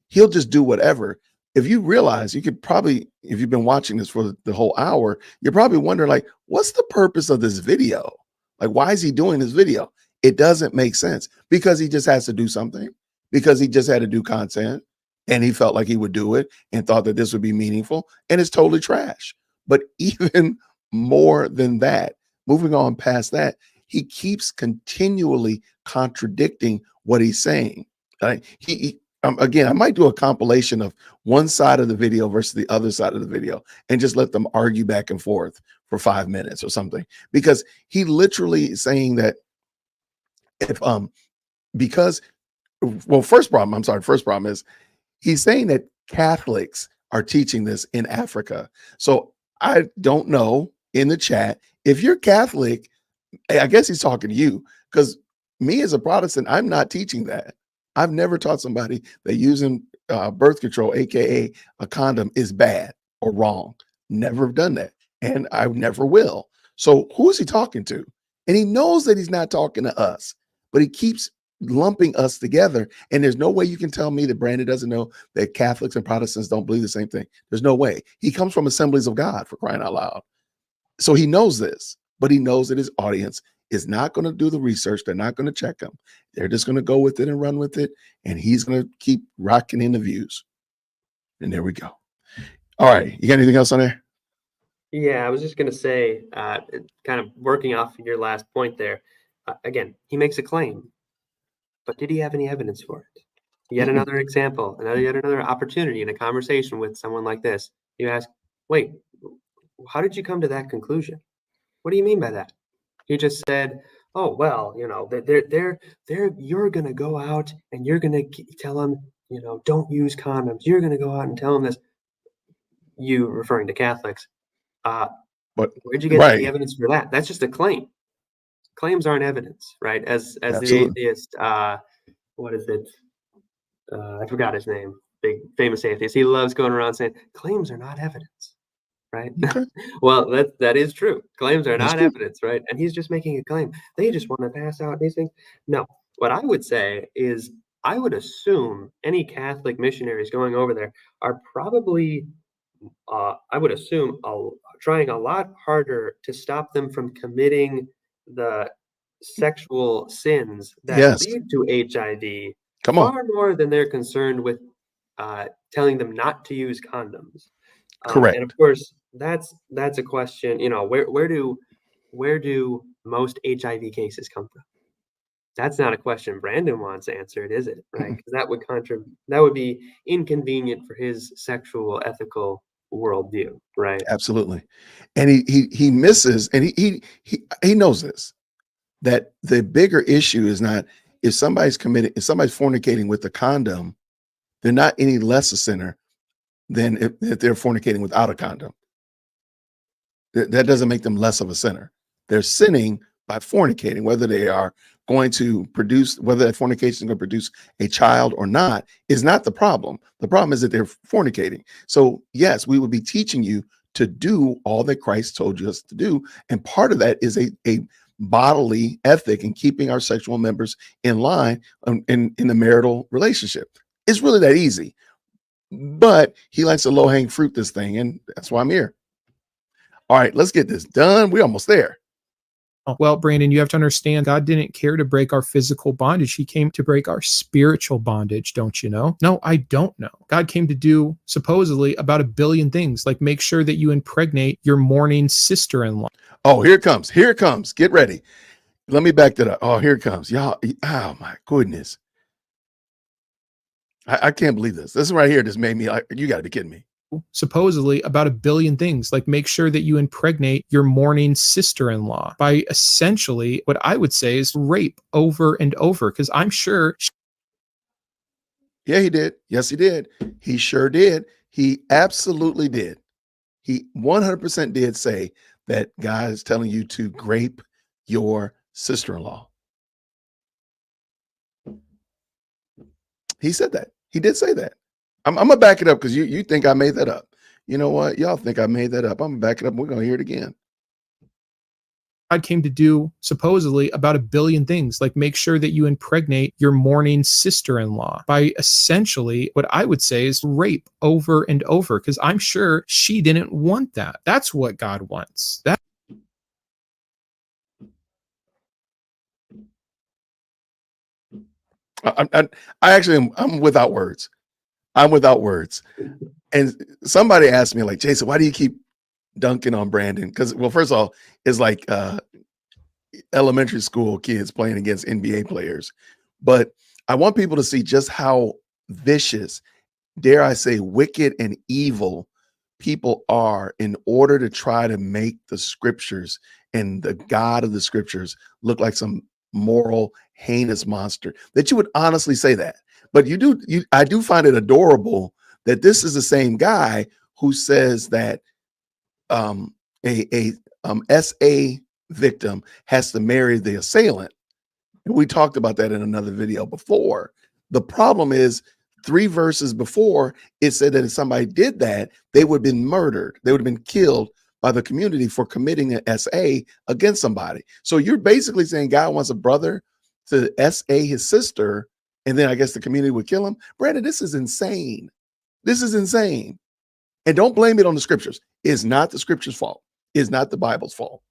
he'll just do whatever. If you realize, you could probably, if you've been watching this for the whole hour, you're probably wondering, like, what's the purpose of this video? Like, why is he doing this video? It doesn't make sense because he just has to do something, because he just had to do content and he felt like he would do it and thought that this would be meaningful, and it's totally trash. But even more than that, moving on past that, he keeps continually contradicting what he's saying. Again, I might do a compilation of one side of the video versus the other side of the video and just let them argue back and forth for 5 minutes or something, because he literally is saying that if because, well, first problem is he's saying that Catholics are teaching this in Africa. So I don't know, in the chat, if you're Catholic, I guess he's talking to you, because me as a Protestant, I'm not teaching that. I've never taught somebody that using birth control, aka a condom, is bad or wrong. Never have done that, and I never will. So who is he talking to? And he knows that he's not talking to us, but he keeps lumping us together. And there's no way you can tell me that Brandon doesn't know that Catholics and Protestants don't believe the same thing. There's no way. He comes from Assemblies of God, for crying out loud. So he knows this, but he knows that his audience is not going to do the research. They're not going to check him. They're just going to go with it and run with it. And he's going to keep rocking in the views. And there we go. All right. You got anything else on there? Yeah, I was just going to say, kind of working off of your last point there. Again, he makes a claim, but did he have any evidence for it? Yet another example, yet another opportunity in a conversation with someone like this. You ask, wait, how did you come to that conclusion? What do you mean by that? He just said, oh, well, you know, you're going to go out and you're going to tell them, you know, don't use condoms. You're going to go out and tell them this. You referring to Catholics. But where'd you get any evidence for that? That's just a claim. Claims aren't evidence, right? As the atheist, what is it? I forgot his name. Big famous atheist. He loves going around saying claims are not evidence, right? Okay. Well, that is true. Claims are not evidence, right? And he's just making a claim. They just want to pass out these things. No, what I would say is I would assume any Catholic missionaries going over there are probably, I would assume, trying a lot harder to stop them from committing the sexual sins that lead to HIV. Far more than they're concerned with telling them not to use condoms. Correct. And of course, that's a question. You know, where do most HIV cases come from? That's not a question Brandon wants answered, is it? Right? Because that would be inconvenient for his sexual ethical worldview, right? Absolutely. And he misses, and he knows this, that the bigger issue is not if somebody's fornicating with a condom, they're not any less a sinner than if they're fornicating without a condom. That doesn't make them less of a sinner. They're sinning by fornicating, whether they are going to produce, whether that fornication is going to produce a child or not, is not the problem. The problem is that they're fornicating. So yes, we would be teaching you to do all that Christ told us to do. And part of that is a bodily ethic and keeping our sexual members in line in the marital relationship. It's really that easy. But he likes to low-hanging fruit this thing, and that's why I'm here. All right, let's get this done. We're almost there. Well, Brandon, you have to understand, God didn't care to break our physical bondage. He came to break our spiritual bondage, don't you know? No, I don't know. God came to do supposedly about 1 billion things, like make sure that you impregnate your mourning sister-in-law. Oh, here it comes. Here it comes. Get ready. Let me back that up. Oh, here it comes. Y'all, oh my goodness. I can't believe this. This right here just made me like, you got to be kidding me. Supposedly about 1 billion things, like make sure that you impregnate your mourning sister-in-law by essentially what I would say is rape over and over, because I'm sure. Yeah, he did. Yes, he did. He sure did. He absolutely did. He 100% did say that God is telling you to grape your sister-in-law. He said that. He did say that. I'm gonna back it up because you think I made that up. You know what? Y'all think I made that up. I'm gonna back it up. We're gonna hear it again. God came to do supposedly about 1 billion things, like make sure that you impregnate your mourning sister-in-law by essentially what I would say is rape over and over, because I'm sure she didn't want that. That's what God wants. That I actually I'm without words. I'm without words. And somebody asked me, like, Jason, why do you keep dunking on Brandon? Because, well, first of all, it's like elementary school kids playing against NBA players. But I want people to see just how vicious, dare I say, wicked and evil people are in order to try to make the scriptures and the God of the scriptures look like some moral, heinous monster. That you would honestly say that. But I do find it adorable that this is the same guy who says that a SA victim has to marry the assailant. And we talked about that in another video before. The problem is 3 verses before, it said that if somebody did that, they would have been murdered. They would have been killed by the community for committing an SA against somebody. So you're basically saying God wants a brother to SA his sister, and then I guess the community would kill him. Brandon, this is insane. This is insane. And don't blame it on the scriptures. It's not the scripture's fault. It's not the Bible's fault.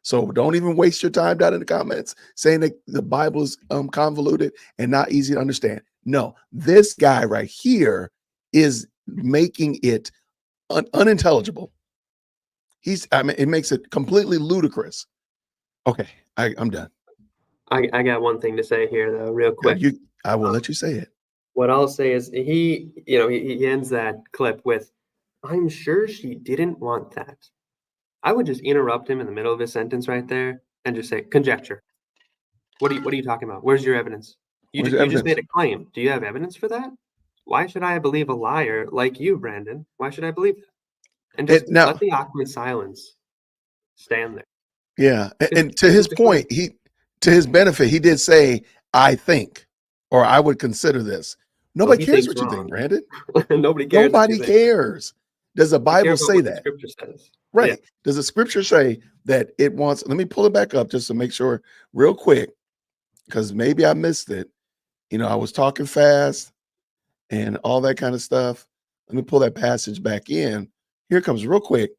So don't even waste your time down in the comments saying that the Bible is convoluted and not easy to understand. No, this guy right here is making it unintelligible. It makes it completely ludicrous. Okay, I'm done. I got one thing to say here, though, real quick. I will let you say it. What I'll say is he ends that clip with, "I'm sure she didn't want that." I would just interrupt him in the middle of his sentence right there and just say, "Conjecture. What are you talking about? Where's your evidence? You just made a claim. Do you have evidence for that? Why should I believe a liar like you, Brandon? Why should I believe that?" And just let the awkward silence stand there. Yeah, and to his point, to his benefit, he did say, "I think," or "I would consider this." Nobody cares what you think, Brandon. Nobody cares. Nobody cares. Does the Bible say that? The scripture says. Right. Yeah. Does the scripture say that it wants, let me pull it back up just to make sure real quick, because maybe I missed it. I was talking fast and all that kind of stuff. Let me pull that passage back in. Here it comes real quick.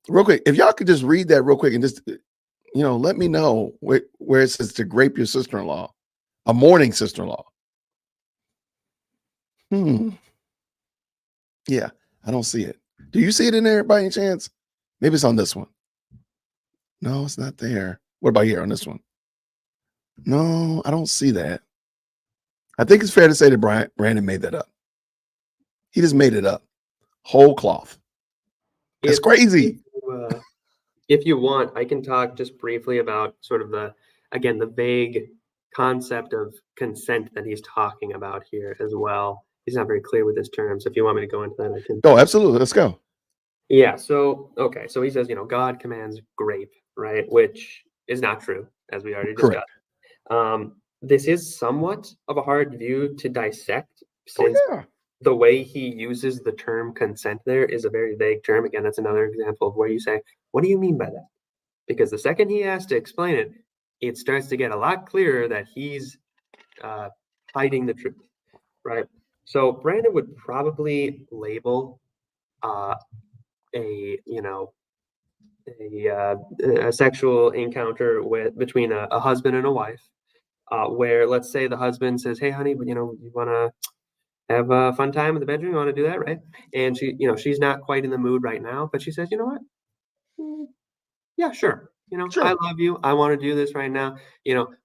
Real quick. If y'all could just read that real quick and just, let me know where it says to grape your sister-in-law, a mourning sister-in-law. Yeah, I don't see it. Do you see it in there by any chance? Maybe it's on this one. No, it's not there. What about here on this one? No, I don't see that. I think it's fair to say that Brandon made that up. He just made it up. Whole cloth. It's crazy. If you want, I can talk just briefly about sort of the vague concept of consent that he's talking about here as well. He's not very clear with his terms. If you want me to go into that, I can. Oh, absolutely. Let's go. Yeah. So he says, God commands grape, right? Which is not true, as we already discussed. Correct. This is somewhat of a hard view to dissect, since the way he uses the term consent there is a very vague term. Again, that's another example of where you say, what do you mean by that? Because the second he has to explain it, it starts to get a lot clearer that he's hiding the truth, right? So Brandon would probably label a sexual encounter between a husband and a wife, where, let's say, the husband says, "Hey, honey, you want to have a fun time in the bedroom? You want to do that, right?" And she's not quite in the mood right now, but she says, "You know what? Yeah, sure. Sure. I love you. I want to do this right now.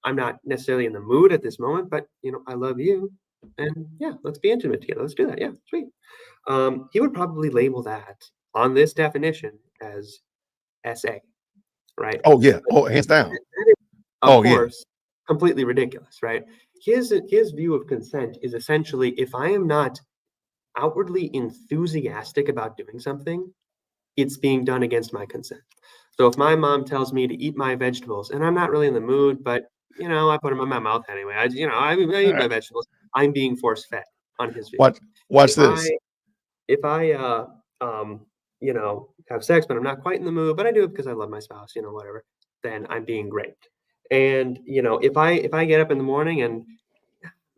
I'm not necessarily in the mood at this moment, but I love you, and yeah, let's be intimate together. Let's do that. Yeah, sweet." He would probably label that on this definition as SA, right? Oh yeah. Oh, hands down. Of course, completely ridiculous, right? His view of consent is essentially, if I am not outwardly enthusiastic about doing something, it's being done against my consent. So if my mom tells me to eat my vegetables and I'm not really in the mood, but I put them in my mouth anyway. I eat my vegetables. I'm being force fed on his view. Watch If this. if I have sex, but I'm not quite in the mood, but I do it because I love my spouse, whatever, then I'm being raped. And if I get up in the morning and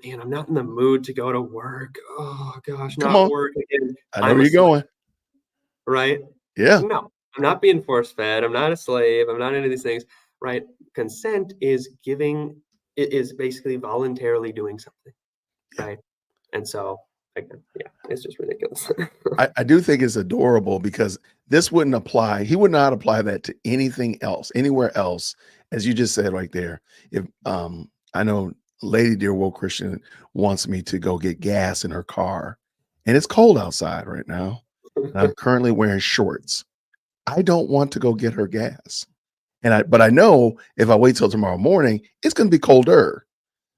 man, I'm not in the mood to go to work. Oh gosh, Come not on. work again. I know I'm where a you're going. right? Yeah. No, I'm not being force fed. I'm not a slave. I'm not any of these things, right? Consent is basically voluntarily doing something, right? And so, again, yeah, it's just ridiculous. I do think it's adorable because this wouldn't apply. He would not apply that to anything else, anywhere else, as you just said right there. If I know Lady Dear Woke Christian wants me to go get gas in her car, and it's cold outside right now, and I'm currently wearing shorts. I don't want to go get her gas. But I know if I wait till tomorrow morning, it's going to be colder.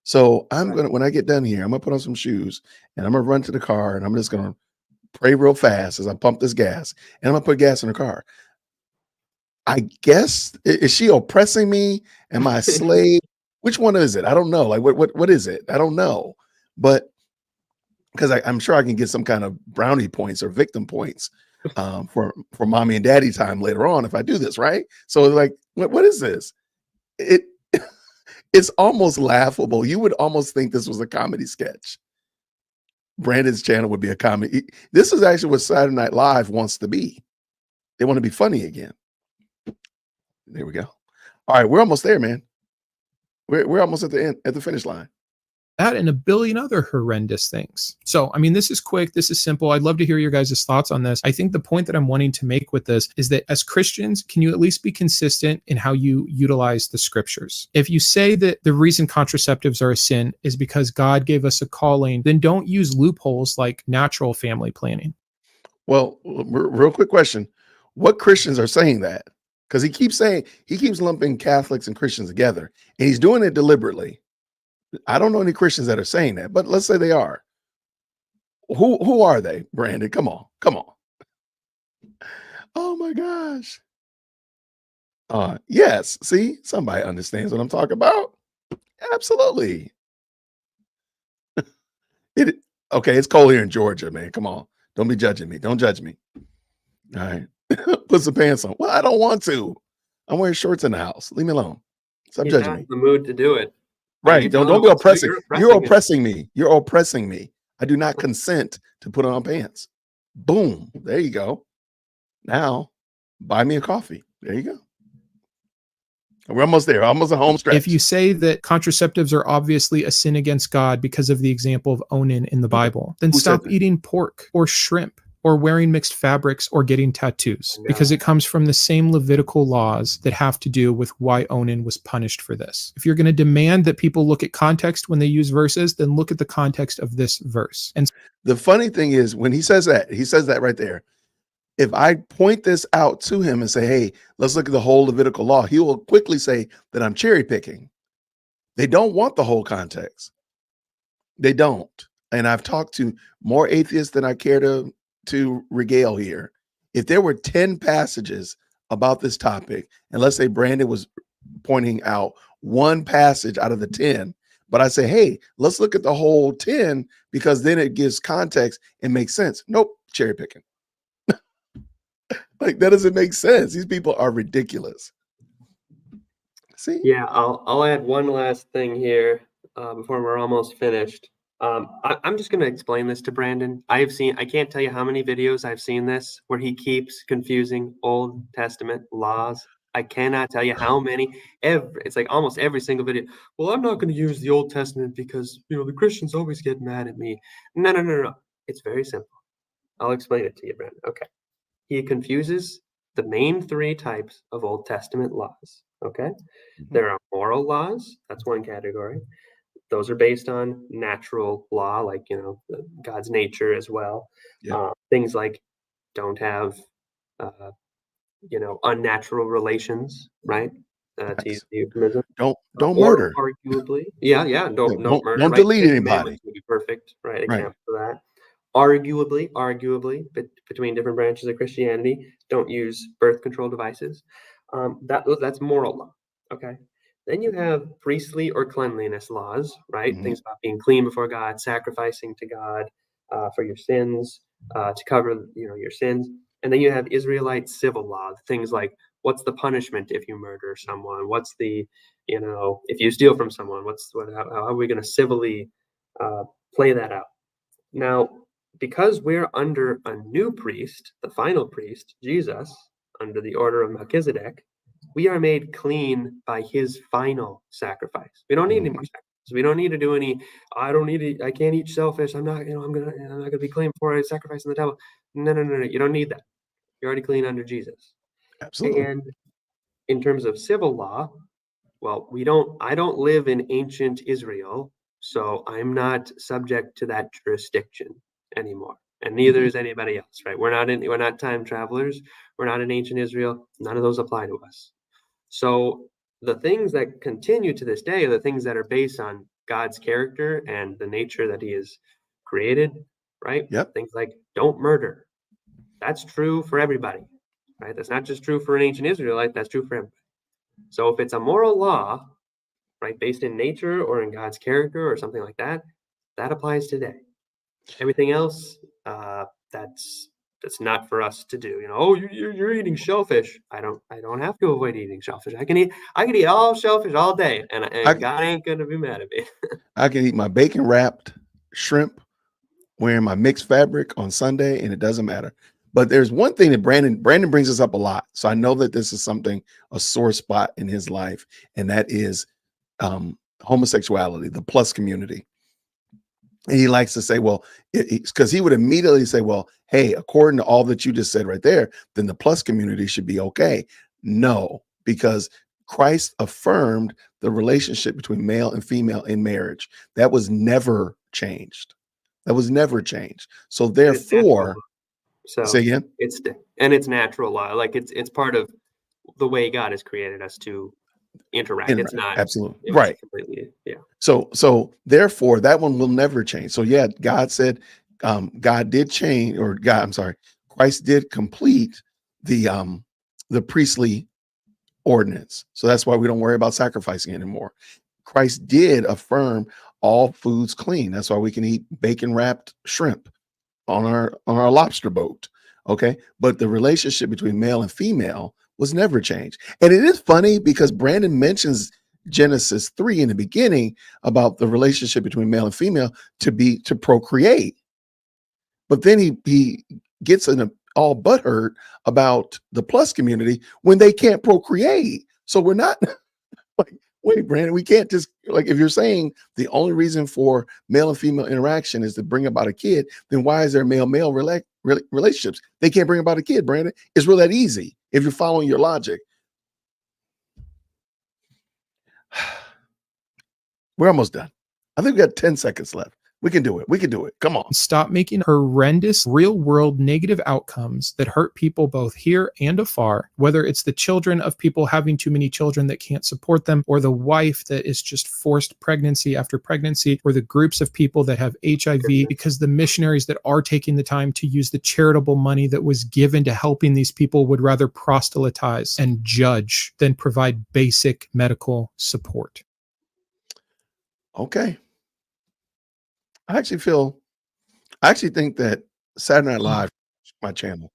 So when I get done here, I'm gonna put on some shoes and I'm gonna run to the car and I'm just gonna pray real fast as I pump this gas and I'm gonna put gas in the car. I guess, is she oppressing me? Am I a slave? Which one is it? I don't know. Like what is it? I don't know. But because I'm sure I can get some kind of brownie points or victim points for mommy and daddy time later on if I do this, right? So like, what is this? It's almost laughable. You would almost think this was a comedy sketch. Brandon's channel would be a comedy. This is actually what Saturday Night Live wants to be. They want to be funny again. There we go. All right, we're almost there, man. We're almost at the end, at the finish line. That and a billion other horrendous things. So, I mean, this is quick. This is simple. I'd love to hear your guys' thoughts on this. I think the point that I'm wanting to make with this is that as Christians, can you at least be consistent in how you utilize the scriptures? If you say that the reason contraceptives are a sin is because God gave us a calling, then don't use loopholes like natural family planning. Well, real quick question. What Christians are saying that? Because he keeps lumping Catholics and Christians together, and he's doing it deliberately. I don't know any Christians that are saying that, but let's say they are. Who are they, Brandon? Come on. Oh my gosh. Yes. See, somebody understands what I'm talking about. Absolutely. Okay, it's cold here in Georgia, man. Come on. Don't be judging me. Don't judge me. All right. Put some pants on. Well, I don't want to. I'm wearing shorts in the house. Leave me alone. Stop He's judging not me. in the mood to do it. Right. Don't be oppressing. You're him. oppressing me. You're oppressing me. I do not consent to put on pants. Boom. There you go. Now, buy me a coffee. There you go. We're almost there. Almost a home stretch. If you say that contraceptives are obviously a sin against God because of the example of Onan in the Bible, then Who said stop that? eating pork or shrimp or wearing mixed fabrics or getting tattoos, because it comes from the same Levitical laws that have to do with why Onan was punished for this. If you're going to demand that people look at context when they use verses, then look at the context of this verse. And the funny thing is when he says that right there. If I point this out to him and say, hey, let's look at the whole Levitical law, he will quickly say that I'm cherry picking. They don't want the whole context. They don't. And I've talked to more atheists than I care to regale here. If there were 10 passages about this topic, and let's say Brandon was pointing out one passage out of the 10, but I say, hey, let's look at the whole 10 because then it gives context and makes sense. Nope, cherry picking. Like, that doesn't make sense. These people are ridiculous. See? Yeah, I'll add one last thing here before we're almost finished. I'm just going to explain this to Brandon. I can't tell you how many videos I've seen this where he keeps confusing Old Testament laws. I cannot tell you how many. It's like almost every single video. Well, I'm not going to use the Old Testament because, the Christians always get mad at me. No. It's very simple. I'll explain it to you, Brandon. Okay. He confuses the main three types of Old Testament laws. Okay. There are moral laws. That's one category. Those are based on natural law, like, God's nature as well. Yeah. Things like don't have, unnatural relations, right? To use the euphemism. Don't Or murder. Arguably. Yeah. Don't murder. Don't right? delete 10 anybody. commandments would be perfect, right? Right. Example for that. Arguably, between different branches of Christianity, don't use birth control devices. That's moral law. Okay. Then you have priestly or cleanliness laws, right? Mhm. Things about being clean before God, sacrificing to God for your sins, to cover your sins. And then you have Israelite civil law, things like what's the punishment if you murder someone? What's the if you steal from someone? How are we going to civilly play that out? Now, because we're under a new priest, the final priest, Jesus, under the order of Melchizedek, we are made clean by his final sacrifice. We don't need any more sacrifices. We don't need to do any. I can't eat shellfish. I'm not gonna be clean before I sacrifice in the temple. No. You don't need that. You're already clean under Jesus. Absolutely. And in terms of civil law, well, I don't live in ancient Israel, so I'm not subject to that jurisdiction anymore. And neither is anybody else, right? We're not time travelers. We're not in ancient Israel. None of those apply to us. So the things that continue to this day are the things that are based on God's character and the nature that he has created, right? Yep. Things like don't murder. That's true for everybody, right? That's not just true for an ancient Israelite, that's true for everybody. So if it's a moral law, right, based in nature or in God's character or something like that, that applies today. Everything else, that's not for us to do. You're eating shellfish. I don't have to avoid eating shellfish. I can eat all shellfish all day, and God ain't gonna be mad at me. I can eat my bacon wrapped shrimp wearing my mixed fabric on Sunday, and it doesn't matter. But there's one thing that Brandon brings us up a lot. So I know that this is a sore spot in his life, and that is homosexuality, the plus community. And he likes to say, well, because he would immediately say, well, hey, according to all that you just said right there, then the plus community should be okay. No, because Christ affirmed the relationship between male and female in marriage. That was never changed. So therefore, So say again. It's natural law. Like it's part of the way God has created us to interact. It's not absolutely right. Completely, yeah. So therefore, that one will never change. So yeah, God said, God did change, or Christ did complete the priestly ordinance. So that's why we don't worry about sacrificing anymore. Christ did affirm all foods clean. That's why we can eat bacon wrapped shrimp on our lobster boat. Okay. But the relationship between male and female was never changed. And it is funny because Brandon mentions Genesis 3 in the beginning about the relationship between male and female to procreate. But then he gets all butthurt about the plus community when they can't procreate. So we're not like, wait, Brandon, we can't just, like, if you're saying the only reason for male and female interaction is to bring about a kid, then why is there male-male relationships? They can't bring about a kid, Brandon. It's really that easy if you're following your logic. We're almost done. I think we got 10 seconds left. We can do it. Come on. Stop making horrendous real-world negative outcomes that hurt people both here and afar, whether it's the children of people having too many children that can't support them, or the wife that is just forced pregnancy after pregnancy, or the groups of people that have HIV, because the missionaries that are taking the time to use the charitable money that was given to helping these people would rather proselytize and judge than provide basic medical support. Okay. I actually think that Saturday Night Live, my channel,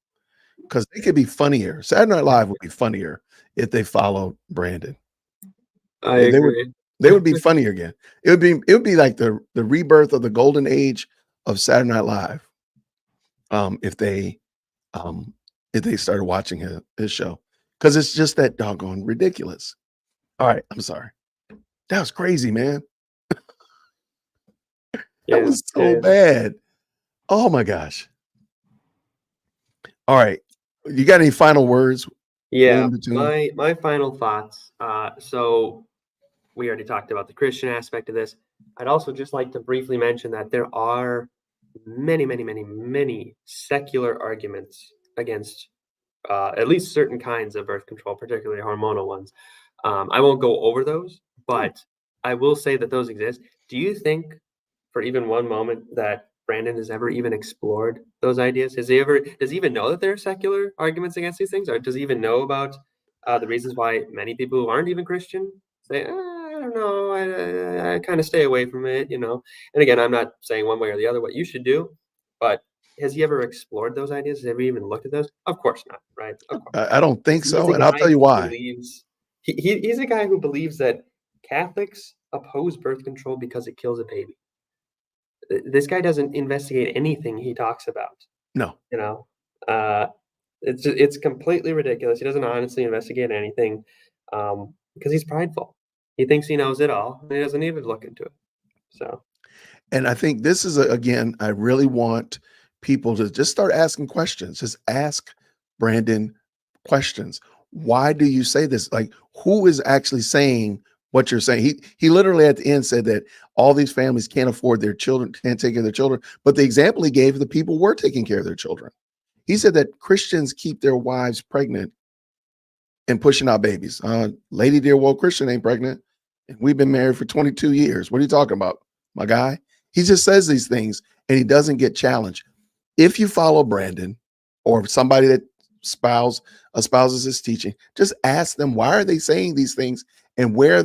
because they could be funnier. Saturday Night Live would be funnier if they followed Brandon. I agree. They would be funnier again. It would be like the rebirth of the golden age of Saturday Night Live. If they started watching his show, because it's just that doggone ridiculous. All right, I'm sorry. That was crazy, man. That was so bad. Oh my gosh. All right. You got any final words? Yeah. My final thoughts. So we already talked about the Christian aspect of this. I'd also just like to briefly mention that there are many secular arguments against at least certain kinds of birth control, particularly hormonal ones. I won't go over those, but I will say that those exist. Do you think for even one moment that Brandon has ever even explored those ideas? Does he even know that there are secular arguments against these things? Or does he even know about the reasons why many people who aren't even Christian say, don't know. I kind of stay away from it, you know. And again, I'm not saying one way or the other what you should do, but has he ever explored those ideas? Has he ever even looked at those? Of course not, right? Of course. I don't think He's so, a and I'll guy tell you who why. believes he's a guy who believes that Catholics oppose birth control because it kills a baby. This guy doesn't investigate anything he talks about. No. You know, it's completely ridiculous. He doesn't honestly investigate anything because he's prideful. He thinks he knows it all, and he doesn't even look into it. So, And I think this is, again, I really want people to just start asking questions. Just ask Brandon questions. Why do you say this? Like, who is actually saying what you're saying? He literally at the end said that all these families can't afford their children, can't take care of their children. But the example he gave, the people were taking care of their children. He said that Christians keep their wives pregnant and pushing out babies. Lady dear, well, Christian ain't pregnant. And we've been married for 22 years. What are you talking about, my guy? He just says these things and he doesn't get challenged. If you follow Brandon or somebody that espouses his teaching, just ask them, why are they saying these things and where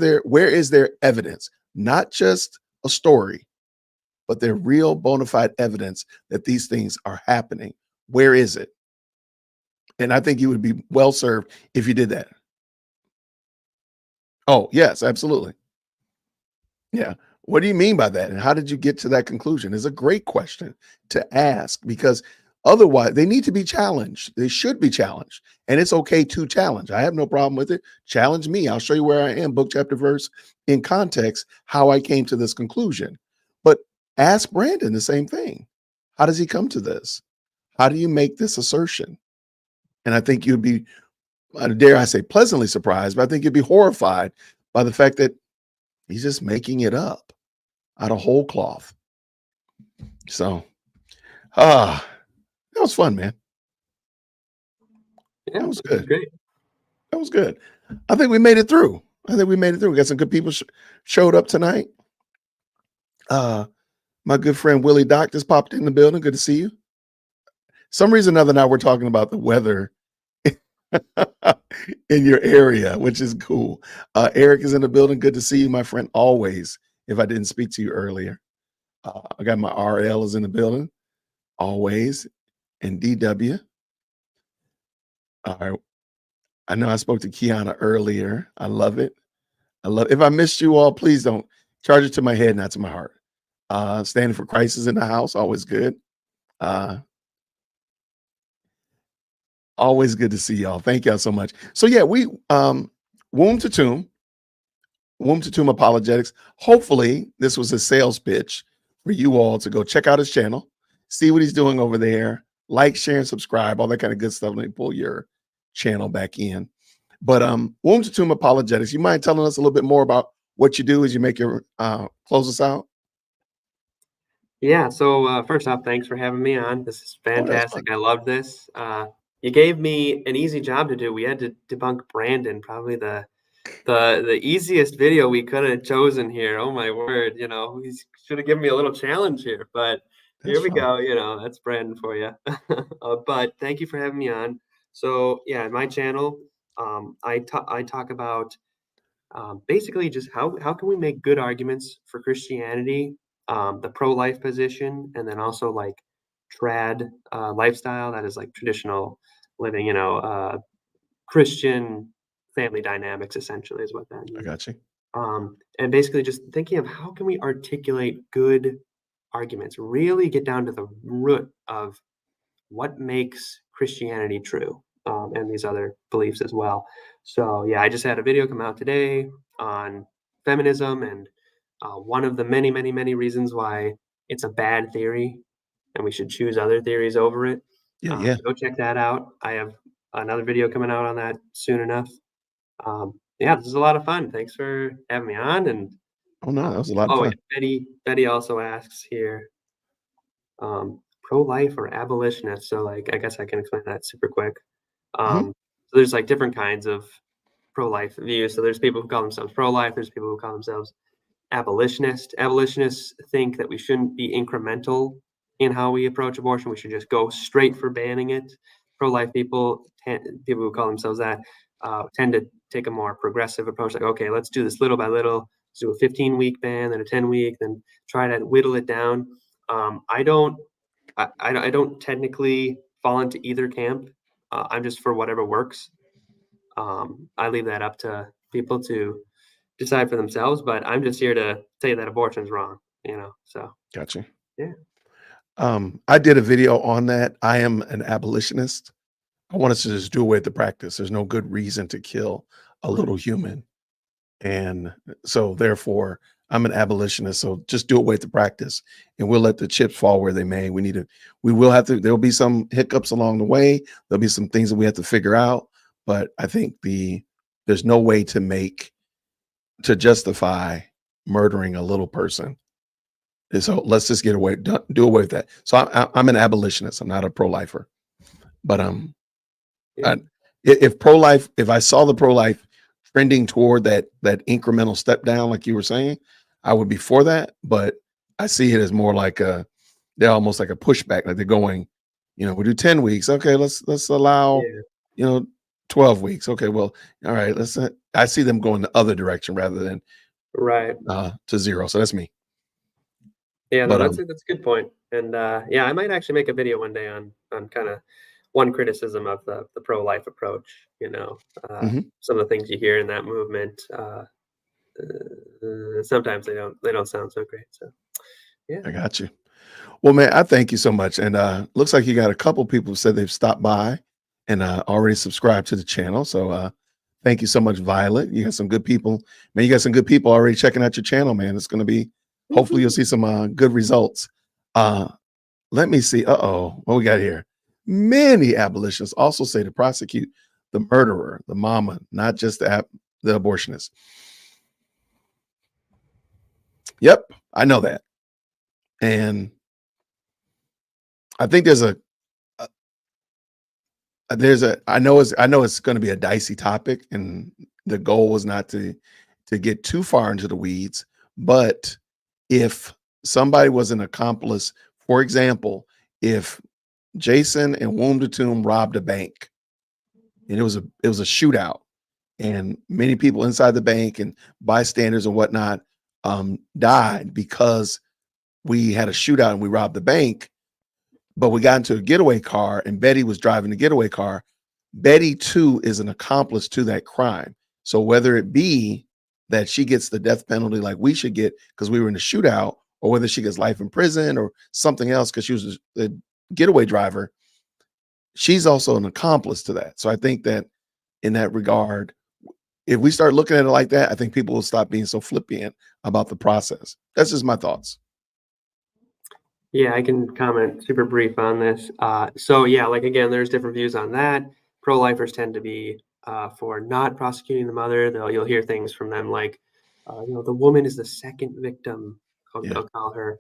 is their evidence? Not just a story, but their real bona fide evidence that these things are happening. Where is it? And I think you would be well served if you did that. Oh, yes, absolutely. Yeah. What do you mean by that? And how did you get to that conclusion? Is a great question to ask, because otherwise they need to be challenged. They should be challenged. And it's okay to challenge. I have no problem with it. Challenge me. I'll show you where I am, book, chapter, verse, in context, how I came to this conclusion. But ask Brandon the same thing. How does he come to this? How do you make this assertion? And I think you'd be, dare I say, pleasantly surprised, but I think you'd be horrified by the fact that he's just making it up out of whole cloth. So, that was fun, man. yeah, That was good. Great. That was good. I think we made it through. We got some good people showed up tonight. My good friend Willie Doc just popped in the building. Good to see you. Some reason or another now we're talking about the weather in your area, which is cool. Eric is in the building. Good to see you, my friend. Always. If I didn't speak to you earlier, I got my RL is in the building. Always. And DW. All right. I know I spoke to Kiana earlier. I love it. If I missed you all, please don't charge it to my head, not to my heart. Standing for Christ is in the house. Always good. Always good to see y'all. Thank y'all so much. So yeah, we womb to tomb apologetics. Hopefully this was a sales pitch for you all to go check out his channel, see what he's doing over there, like, share, and subscribe, all that kind of good stuff. Let me pull your channel back in. But womb to tomb apologetics, you mind telling us a little bit more about what you do as you make your close us out? Yeah. So first off, thanks for having me on. This is fantastic. fun. I love this. You gave me an easy job to do. We had to debunk Brandon, probably the easiest video we could have chosen here. Oh my word! You know, he should have given me a little challenge here, but here we go. You know, that's Brandon for you. But thank you for having me on. So yeah, my channel, I talk about basically just how can we make good arguments for Christianity, the pro-life position, and then also like trad lifestyle, that is like traditional living, you know, Christian family dynamics essentially is what that means. I got you. And basically just thinking of how can we articulate good arguments, really get down to the root of what makes Christianity true, and these other beliefs as well. So yeah, I just had a video come out today on feminism and one of the many, many, many reasons why it's a bad theory and we should choose other theories over it. Yeah. Go check that out. I have another video coming out on that soon enough. Yeah, this is a lot of fun. Thanks for having me on. And Oh no, that was a lot of fun. Betty also asks here, pro-life or abolitionist. So like, I guess I can explain that super quick. So there's like different kinds of pro-life views. So there's people who call themselves pro-life. There's people who call themselves abolitionist. Abolitionists think that we shouldn't be incremental in how we approach abortion. We should just go straight for banning it. Pro-life people who call themselves that, tend to take a more progressive approach. Like, okay, let's do this little by little, do a 15-week ban, then a 10-week, then try to whittle it down. I don't technically fall into either camp. I'm just for whatever works. I leave that up to people to decide for themselves, but I'm just here to say that abortion is wrong, so. Gotcha. Yeah. I did a video on that. I am an abolitionist. I want us to just do away with the practice. There's no good reason to kill a little human. And so therefore I'm an abolitionist. So just do away with the practice and we'll let the chips fall where they may. There'll be some hiccups along the way. There'll be some things that we have to figure out. But I think there's no way to justify murdering a little person. And so let's just do away with that. So I'm an abolitionist. I'm not a pro-lifer. But if I saw the pro-life trending toward that incremental step down, like you were saying, I would be for that. But I see it as more like they're almost like a pushback. Like they're going, we do 10 weeks. Okay, let's allow, 12 weeks. Okay, well, all right. I see them going the other direction rather than to zero. So that's me. Yeah, no, that's a good point. And I might actually make a video one day on kind of one criticism of the pro-life approach. Some of the things you hear in that movement. Sometimes they don't sound so great. So yeah, I got you. Well, man, I thank you so much. And looks like you got a couple people who said they've stopped by and already subscribed to the channel. So thank you so much, Violet. You got some good people. Man, you got some good people already checking out your channel, man. It's going to be, hopefully you'll see some good results. Let me see. What we got here? Many abolitionists also say to prosecute the murderer, the mama, not just the abortionist. Yep, I know that. And I think I know it's going to be a dicey topic, and the goal was not to get too far into the weeds. But if somebody was an accomplice, for example, if Jason and Womb to Tomb robbed a bank, and it was a shootout, and many people inside the bank and bystanders and whatnot died because we had a shootout and we robbed the bank, but we got into a getaway car and Betty was driving the getaway car. Betty too is an accomplice to that crime. So whether it be that she gets the death penalty like we should get because we were in a shootout, or whether she gets life in prison or something else because she was a getaway driver, she's also an accomplice to that. So I think that in that regard, if we start looking at it like that, I think people will stop being so flippant about the process. That's just my thoughts. Yeah, I can comment super brief on this. So yeah, like again, there's different views on that. Pro-lifers tend to be for not prosecuting the mother. You'll hear things from them like, the woman is the second victim. I'll call her,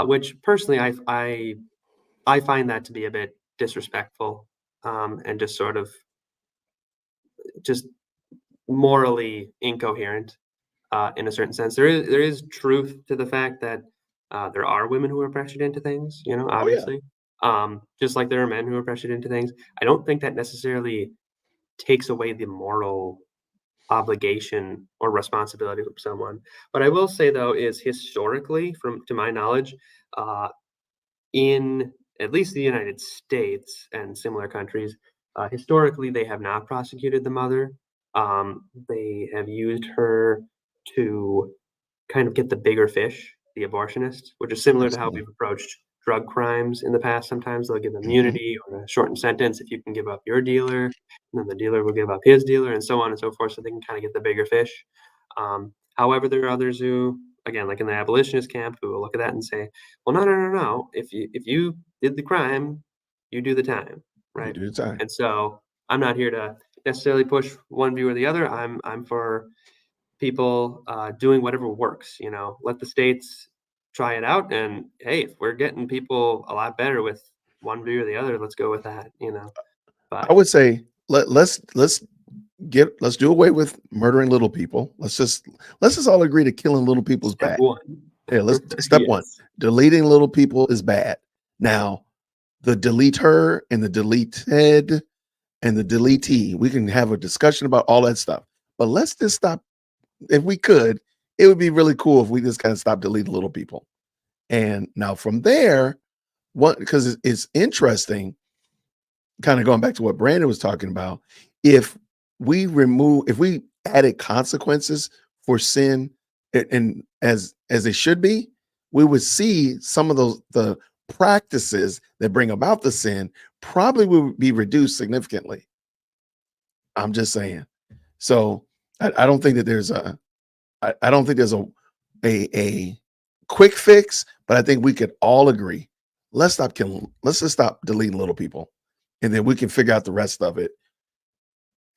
which personally I find that to be a bit disrespectful and just sort of just morally incoherent in a certain sense. There is truth to the fact that there are women who are pressured into things, obviously. Just like there are men who are pressured into things. I don't think that necessarily takes away the moral obligation or responsibility of someone. What I will say though is historically, to my knowledge, in at least the United States and similar countries, historically they have not prosecuted the mother. They have used her to kind of get the bigger fish, the abortionist, which is similar to how we've approached drug crimes in the past. Sometimes they'll give immunity or a shortened sentence if you can give up your dealer, and then the dealer will give up his dealer, and so on and so forth, so they can kind of get the bigger fish. However, there are others who, again, like in the abolitionist camp, who will look at that and say, well, no. If you did the crime, you do the time, right? You do the time. And so I'm not here to necessarily push one view or the other. I'm for people doing whatever works. Let the states try it out, and hey, if we're getting people a lot better with one view or the other, let's go with that. But I would say let's do away with murdering little people. Let's just all agree to killing little people is bad. Yeah, step Yes. one. Deleting little people is bad. Now, the delete her and the deleted and the deletee, we can have a discussion about all that stuff. But let's just stop. If we could, it would be really cool if we just kind of stopped deleting little people. And now from there, what, because it's interesting, kind of going back to what Brandon was talking about, if we added consequences for sin and as they should be, we would see some of the practices that bring about the sin probably would be reduced significantly. I'm just saying. So I don't think that there's a quick fix, but I think we could all agree. Let's stop killing. Let's just stop deleting little people, and then we can figure out the rest of it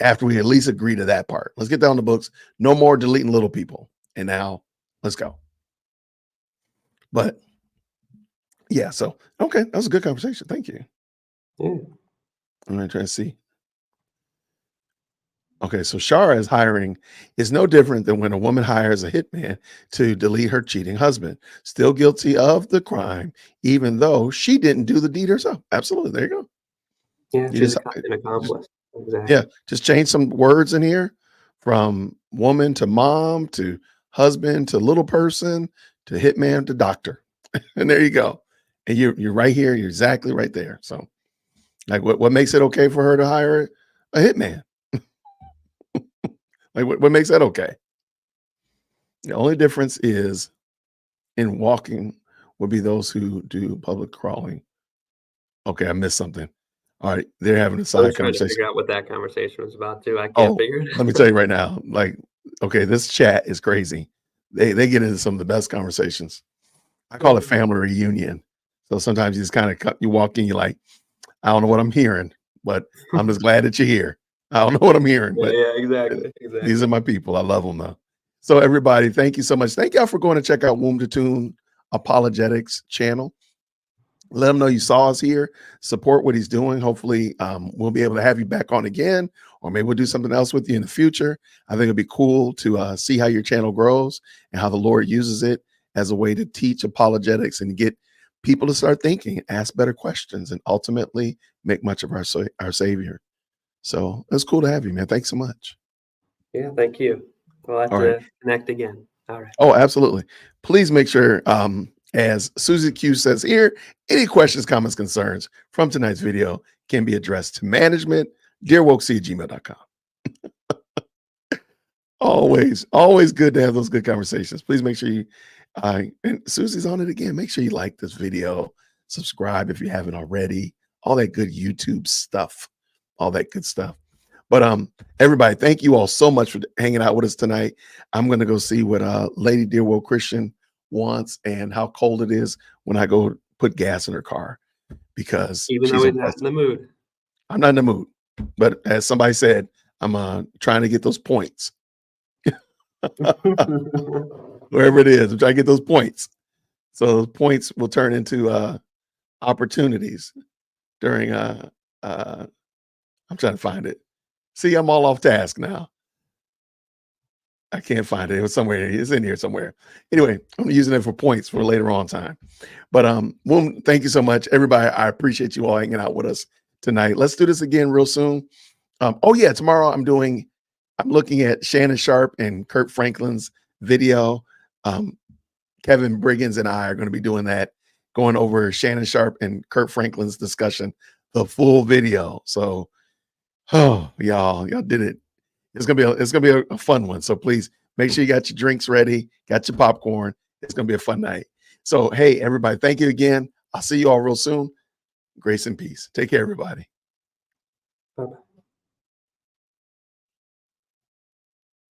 after we at least agree to that part. Let's get down the books. No more deleting little people. And now let's go. But yeah, so okay, that was a good conversation. Thank you. Yeah. I'm gonna try to see. Okay, so Shara's hiring is no different than when a woman hires a hitman to delete her cheating husband. Still guilty of the crime, even though she didn't do the deed herself. Absolutely. There you go. Yeah, You she's just- an accomplice. Exactly. Yeah, just change some words in here from woman to mom to husband to little person to hitman to doctor. And there you go. And you're right here. You're exactly right there. So like what makes it okay for her to hire a hitman? Like what makes that okay? The only difference is in walking would be those who do public crawling. Okay, I missed something. All right, they're having a I side was trying to conversation. figure out what that conversation was about too. I can't Oh, figure it out. let me tell you right now. Like, okay, this chat is crazy. They get into some of the best conversations. I call it family reunion. So sometimes you just kind of you walk in, you're like, I don't know what I'm hearing, but I'm just glad that you're here. I don't know what I'm hearing, but Yeah, exactly. these are my people. I love them though. So everybody, thank you so much. Thank y'all for going to check out Womb to Tune Apologetics channel. Let him know you saw us here. Support what he's doing. Hopefully, we'll be able to have you back on again, or maybe we'll do something else with you in the future. I think it'd be cool to see how your channel grows and how the Lord uses it as a way to teach apologetics and get people to start thinking, ask better questions, and ultimately make much of our Savior. So it's cool to have you, man. Thanks so much. Yeah, thank you. We'll have All to right. connect again. All right. Oh, absolutely. Please make sure, as Susie Q says here, any questions, comments, concerns from tonight's video can be addressed to management, dearwokec@gmail.com. Always good to have those good conversations. Please make sure you, and Susie's on it again. Make sure you like this video, subscribe if you haven't already, all that good YouTube stuff, all that good stuff. But everybody, thank you all so much for hanging out with us tonight. I'm going to go see what Lady Dear Woke Christian wants and how cold it is when I go put gas in her car, because Even though she's he's not in the mood. I'm not in the mood. But as somebody said, I'm trying to get those points. Wherever it is, I'm trying to get those points. So those points will turn into opportunities during I'm trying to find it. See, I'm all off task now. I can't find it. It was somewhere. It's in here somewhere. Anyway, I'm using it for points for later on time. But Womb, thank you so much, everybody. I appreciate you all hanging out with us tonight. Let's do this again real soon. Oh yeah, tomorrow I'm looking at Shannon Sharp and Kurt Franklin's video. Kevin Briggins and I are going to be doing that, going over Shannon Sharp and Kurt Franklin's discussion, the full video. So, oh, y'all did it. It's gonna be a fun one. So please make sure you got your drinks ready, got your popcorn. It's gonna be a fun night. So hey, everybody, thank you again. I'll see you all real soon. Grace and peace. Take care, everybody. Bye-bye.